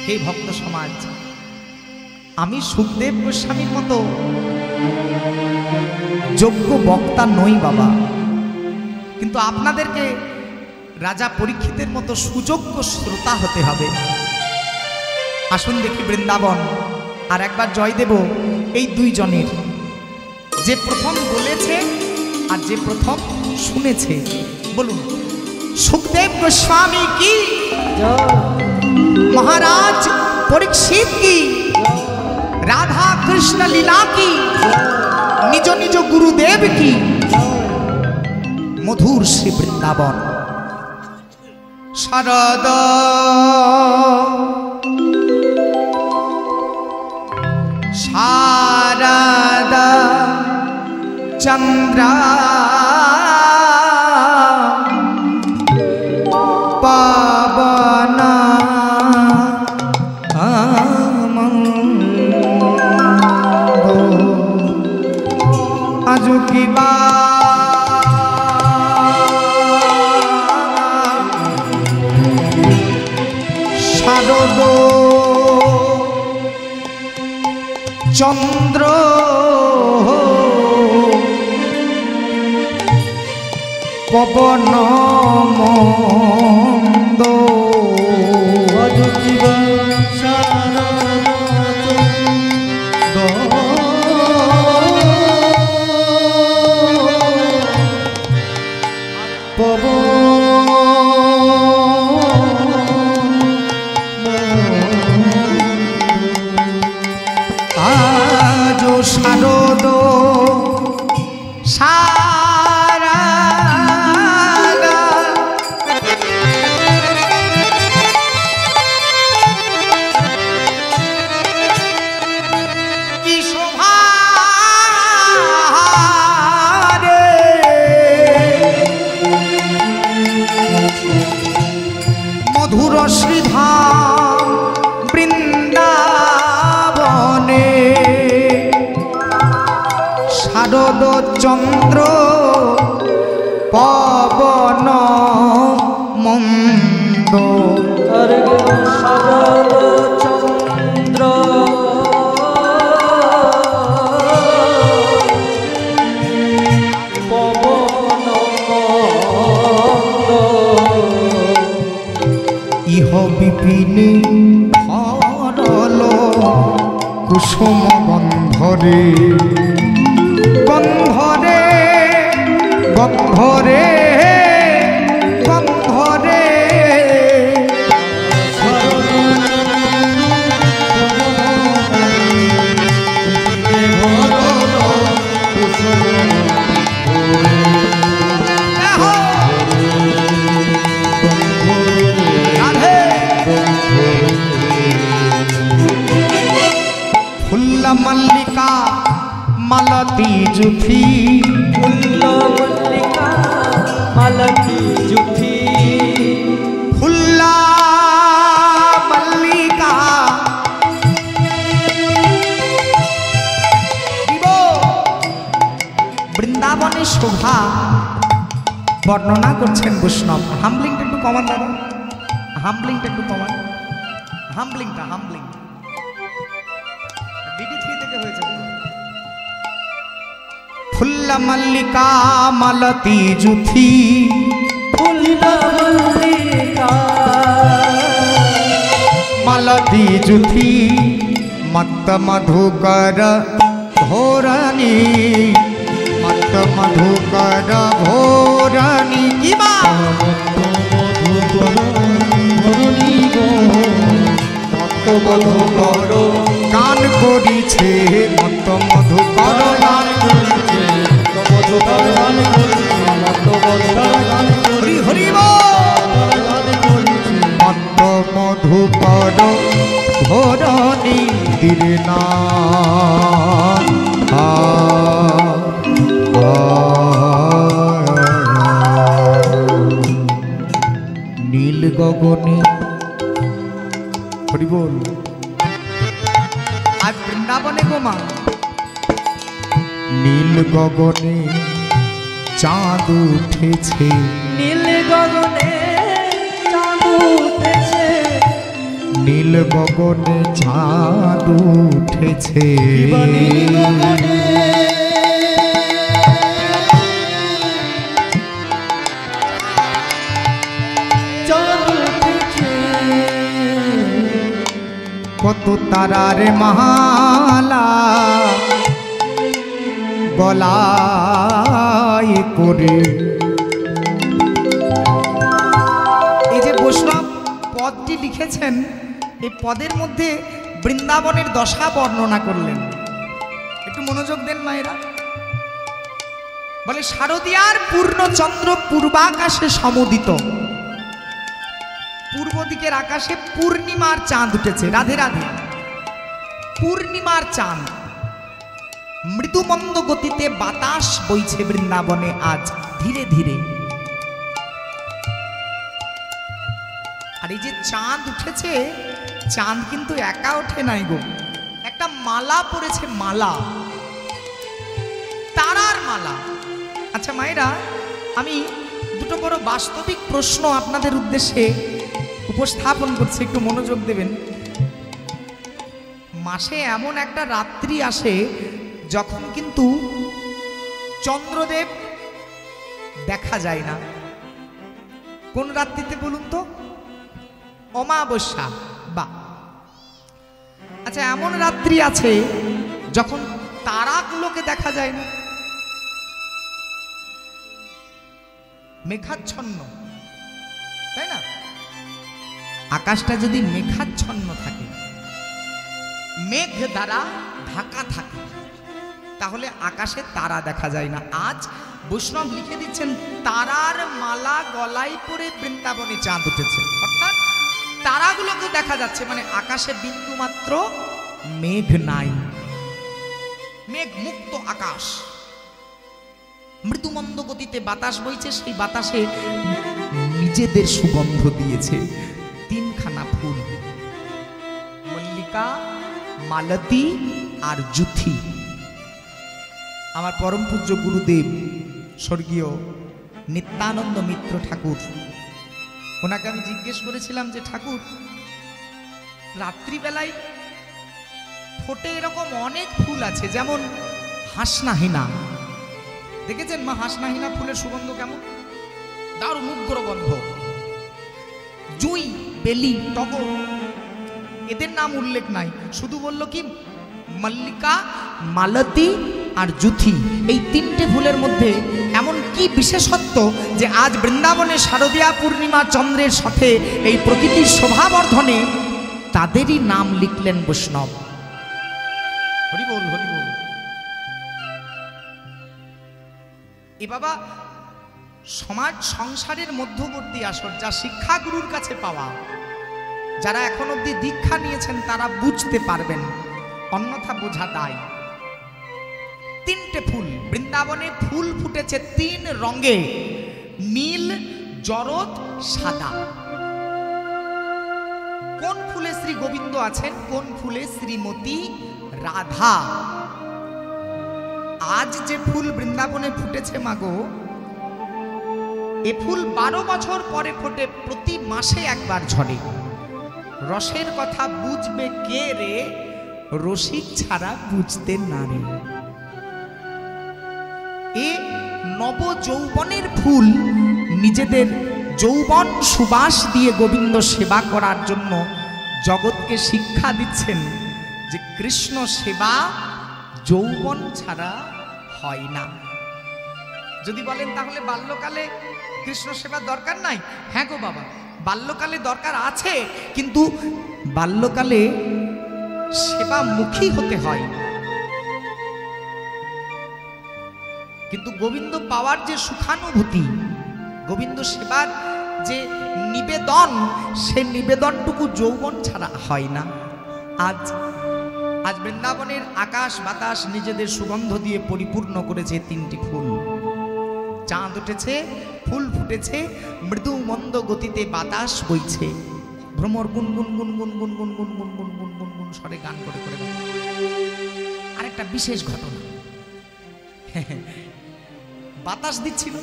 হে ভক্ত সমাজ, আমি সুখদেব গোস্বামীর মতো যোগ্য বক্তা নই বাবা, কিন্তু আপনাদেরকে রাজা পরীক্ষিতের মতো সুযোগ্য শ্রোতা হতে হবে। আসুন দেখি বৃন্দাবন আর একবার জয় দেব এই 2 জনের, যে প্রথম বলেছে আর যে প্রথম শুনেছে। বলুন সুখদেব গোস্বামী কি, মহারাজ পরীক্ষিত কি, রাধা কৃষ্ণ লীলা কি, নিজ নিজ গুরুদেব কি, মধুর শ্রী বৃন্দাবন। শরদ শারদা চন্দ্র পাবন আজু কি বা শারদ চন্দ্র পবন মন্দ চন্দ্র পবন মন্দ সাগর চন্দ্র পবন ইহ বিপিনে ধরল কুসুম গন্ধরে গন্ধরে গন্ধরে গন্ধরে ফুল্লা মল্লিকা মালতী জুথি ফুল্ল মল্লিকা মালতী জুথি ফুল্লা মল্লিকা বৃন্দাবনের শোভা বর্ণনা করছেন বৈষ্ণব। হামলিংটা একটু কমান দাদা, হামলিংটা একটু কমান, হামলিংটা হামলিং ডিডি 3 থেকে হয়েছে। ফুল্লা মল্লিকা মালতী জুথি ফুল্ল মল্লিকা মালতী জুথি মত্ত মধুকর ধোরণী মত্ত মধুকর ভোরণী কিবা মত্ত মধুকর গান করিছে মত্ত মধুকর গান করিছে হরি হরি মত্ত মধুকর ভোরণী দিনা নীল গগনে হরি বল। আজ বৃন্দাবনে গোমা নীল গগনে চাঁদ উঠেছে নীল গগনে চাঁদ উঠেছে নীল গগনে চাঁদ উঠেছে নীল গগনে চাঁদ উঠেছে কত তারার মালা গলায় করে। এই যে বৈষ্ণব পদটি লিখেছেন, এই পদের মধ্যে বৃন্দাবনের দশা বর্ণনা করলেন। একটু মনোযোগ দেন মায়েরা। বলে শারদিয়ার পূর্ণচন্দ্র পূর্বাকাশে সমুদিত, পূর্ব দিকের আকাশে পূর্ণিমার চাঁদ উঠেছে। রাধে রাধে। পূর্ণিমার চাঁদ, মৃদুমন্দ গতিতে বাতাস বইছে বৃন্দাবনে আজ ধীরে ধীরে। আর এই যে চাঁদ উঠেছে, চাঁদ কিন্তু একা ওঠে নাই গো, একটা মালা পড়েছে, মালা, তারার মালা। আচ্ছা মায়েরা, আমি দুটো বড় বাস্তবিক প্রশ্ন আপনাদের উদ্দেশ্যে উপস্থাপন করছি, একটু মনোযোগ দেবেন। মাসে এমন একটা রাত্রি আসে যখন কিন্তু চন্দ্রদেব দেখা যায় না। কোন রাত্রিতে বলুন তো? অমাবস্যা। বা আচ্ছা, এমন রাত্রি আছে যখন তারাগুলোকে দেখা যায় না, মেঘাচ্ছন্ন, তাই না? আকাশটা যদি মেঘাচ্ছন্ন থাকে, মেঘ দ্বারা ঢাকা থাকে, তাহলে আকাশে তারা দেখা যায় না। আজ বৈষ্ণব লিখে দিচ্ছেন তারার মালা গলায় পরে বৃন্দাবনে চাঁদ উঠেছে, অর্থাৎ তারাগুলোকে দেখা যাচ্ছে, মানে আকাশে বিন্দু মাত্র মেঘ নাই, মেঘ মুক্ত আকাশ। মৃদুমন্দ গতিতে বাতাস বইছে, সেই বাতাসে নিজেদের সুগন্ধ দিয়েছে তিনখানা ফুল, মল্লিকা, মালতী আর জুথি। আমার পরম পূজ্য গুরুদেব স্বর্গীয় নিত্যানন্দ মিত্র ঠাকুর, ওনাকে আমি জিজ্ঞেস করেছিলাম যে ঠাকুর, রাত্রিবেলায় ফোটে এরকম অনেক ফুল আছে, যেমন হাসনাহিনা, দেখেছেন মা হাসনাহিনা ফুলের সুগন্ধ কেমন? দারুণ উগ্র গন্ধ। জুঁই, বেলি, টগর, এদের নাম উল্লেখ নাই, শুধু বলল কি মল্লিকা, মালতী আর জুথি, এই তিনটে ফুলের মধ্যে এমন কি বিশেষত্ব যে আজ বৃন্দাবনে শারদীয়া পূর্ণিমা চন্দ্রের সাথে এই প্রকৃতির শোভাবর্ধনে তাদেরই নাম লিখলেন বৈষ্ণব। হরি বল, হরি বল। এ বাবা, সমাজ সংসারের মধ্যবর্তী আসর, যা শিক্ষাগুরুর কাছে পাওয়া, যারা এখন অবধি দীক্ষা নিয়েছেন তারা বুঝতে পারবেন, অন্যথা বোঝা দায়। তিনটে ফুল বৃন্দাবনে, ফুল ফুটেছে তিন রঙে, নীল, জরদ, সাদা। কোন ফুলে শ্রী গোবিন্দ আছেন, কোন ফুলে শ্রীমতী রাধা। আজ যে ফুল বৃন্দাবনে ফুটেছে মাগো, এ ফুল 12 বছর পরে ফোটে, প্রতি মাসে একবার ঝরে। রসের কথা বুঝবে কে রে, রসিক ছাড়া বুঝতে না রে। এ নব যৌবনের ফুল নিজেদের যৌবন সুবাস দিয়ে গোবিন্দ সেবা করার জন্য জগৎকে শিক্ষা দিচ্ছেন যে কৃষ্ণ সেবা যৌবন ছাড়া হয় না। যদি বলেন তাহলে বাল্যকালে কৃষ্ণ সেবার দরকার নাই, হ্যাঁ গো বাবা, বাল্যকালে দরকার আছে, কিন্তু বাল্যকালে সেবামুখী হতে হয়। কিন্তু গোবিন্দ পাওয়ার যে সুখানুভূতি, গোবিন্দ সেবার যে নিবেদন, সে নিবেদনটুকু যৌবন ছাড়া হয় না। আজ আজ বৃন্দাবনের আকাশ বাতাস নিজেদের সুগন্ধ দিয়ে পরিপূর্ণ করেছে তিনটি ফুল। চাঁদ উঠেছে, ফুল ফুটেছে, মৃদু মন্দ গতিতে বাতাস বইছে, ভ্রমর গুন গুন গুন গুন গুন গুন গুন গুন গুন গুন গুন গুন স্বরে গান করে করে। আরেকটা বিশেষ ঘটনা, বাতাস দিচ্ছিল,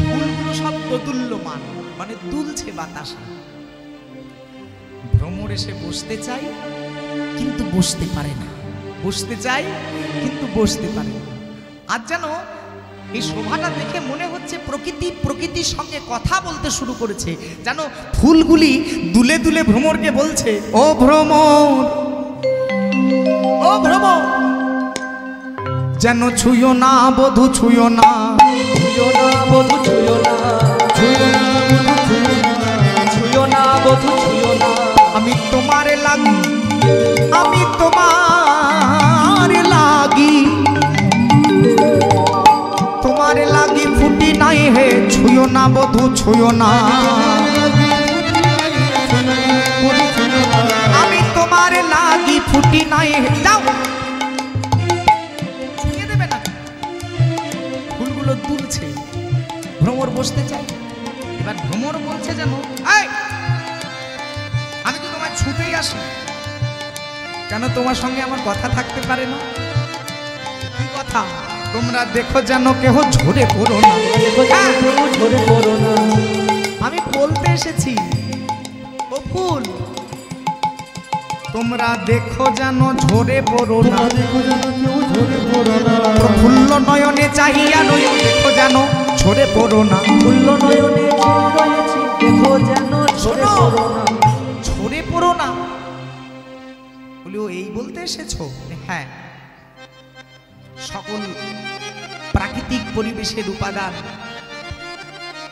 ফুলগুলো সব প্রতুল্যমান, মানে দুলছে বাতাসে। ভ্রমর এসে বসতে চাই কিন্তু বসতে পারে না, বসতে চাই কিন্তু বসতে পারে না। আজ যেন এই শোভাটা দেখে মনে হচ্ছে প্রকৃতি প্রকৃতির সঙ্গে কথা বলতে শুরু করেছে, যেন ফুলগুলি দুলে দুলে ভ্রমরকে বলছে, ও ভ্রমর, ও ভ্রমর, যেন ছুঁয়ো না বধূ, ছুঁয়ো না, ছুঁয়ো না বধূ, ছুঁয়ো না, ছুঁয়ো না বধূ, ছুঁয়ো না, ছুঁয়ো না বধূ, ছুঁয়ো না। আমি তোমার লাগি, আমি তোমার লাগি, তোমার লাগি ফুটি নাই হে, ছুঁয়ো না বধূ, ছুঁয়ো না, আমি তোমার লাগি ফুটি নাই হে। যাও, ছুঁয়ে দেবে না। ফুলগুলো দুলছে, ভ্রমর বসতে চাই। এবার ভ্রমর বলছে যেন, এই আমি তো তোমায় ছুঁতেই আসি, কেন তোমার সঙ্গে আমার কথা থাকতে পারে না? কি কথা? তোমরা দেখো যেন কেহ ঝরে পড়ো না। হ্যাঁ, ঝরে পড়ো না। আমি বলতে এসেছি, ও ফুল, তোমরা দেখো যেন ঝরে পড়ো না, দেখো যেন কেউ ঝরে পড়ো না। প্রফুল্ল নয়নে চাহিয়া নয়, দেখো যেন ঝরে পড়ো না। ফুল্ল নয়নে রয়েছি, দেখো যেন ঝরে পড়ো না। ঝরে পড়ো না বলে ও এই বলতে এসেছো? হ্যাঁ, সকল প্রাকৃতিক পরিবেশের উপাদান,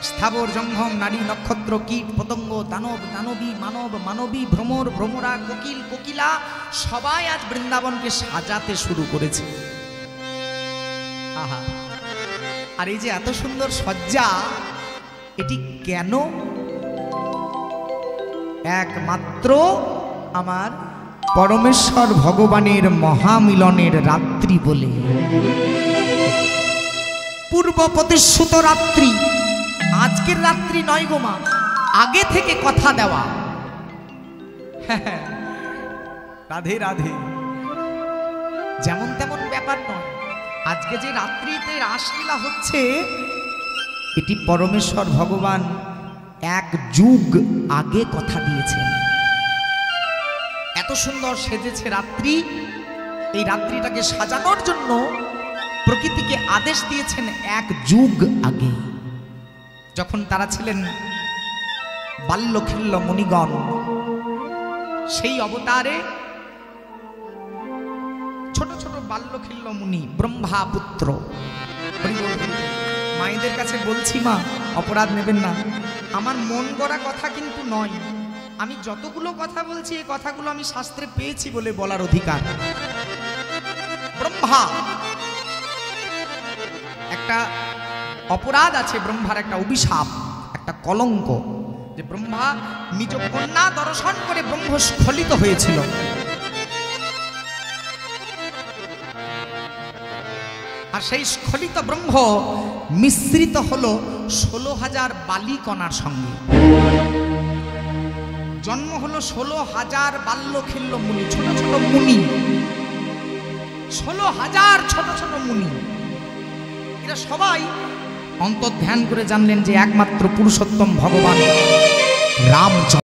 স্থাবর জঙ্গম, নারী নক্ষত্র, কীট পতঙ্গ, দানব দানবী, মানব মানবী, ভ্রমর ভ্রমরা, কোকিল কোকিলা, সবাই আজ বৃন্দাবনকে সাজাতে শুরু করেছে। আহা, আর এই যে এত সুন্দর সজ্জা, এটি কেন? একমাত্র আমার পরমেশ্বর ভগবানের মহামিলনের রাত্রি বলে। পূর্ব প্রতিশ্রুত রাত্রি, আজকের রাত্রি নয় গো মা, আগে থেকে কথা দেওয়া। রাধে রাধে, যেমন তেমন ব্যাপার নয়। আজকে যে রাত্রিতে রাসলীলা হচ্ছে, এটি পরমেশ্বর ভগবান 1 যুগ আগে কথা দিয়েছেন। এত সুন্দর সেজেছে রাত্রি, এই রাত্রিটাকে সাজানোর জন্য প্রকৃতিকে আদেশ দিয়েছেন 1 যুগ আগে। যখন তারা ছিলেন বাল্যখিল্য মুনিগণ, সেই অবতারে ছোট ছোট বাল্যখিল্য মুনি, ব্রহ্মা পুত্র। মায়েদের কাছে বলছি, মা অপরাধ নেবেন না, আমার মন গড়া কথা কিন্তু নয়। আমি যতগুলো কথা বলছি, এই কথাগুলো আমি শাস্ত্রে পেয়েছি বলে বলার অধিকার। ব্রহ্মা একটা অপরাধ আছে, ব্রহ্মার একটা অভিশাপ, একটা কলঙ্ক, যে ব্রহ্মা নিজ কন্যা দর্শন করে ব্রহ্ম স্খলিত হয়েছিল। আর সেই স্খলিত ব্রহ্ম মিশ্রিত হলো 16,000 বালিকণার সঙ্গে। জন্ম হলো 16,000 বাল্যখিল্য মুনি, ছোট ছোট মুনি, 16,000 ছোট ছোট মুনি। এরা সবাই অন্তর্ধ্যান করে জানলেন যে একমাত্র পুরুষোত্তম ভগবান রামচন্দ্র।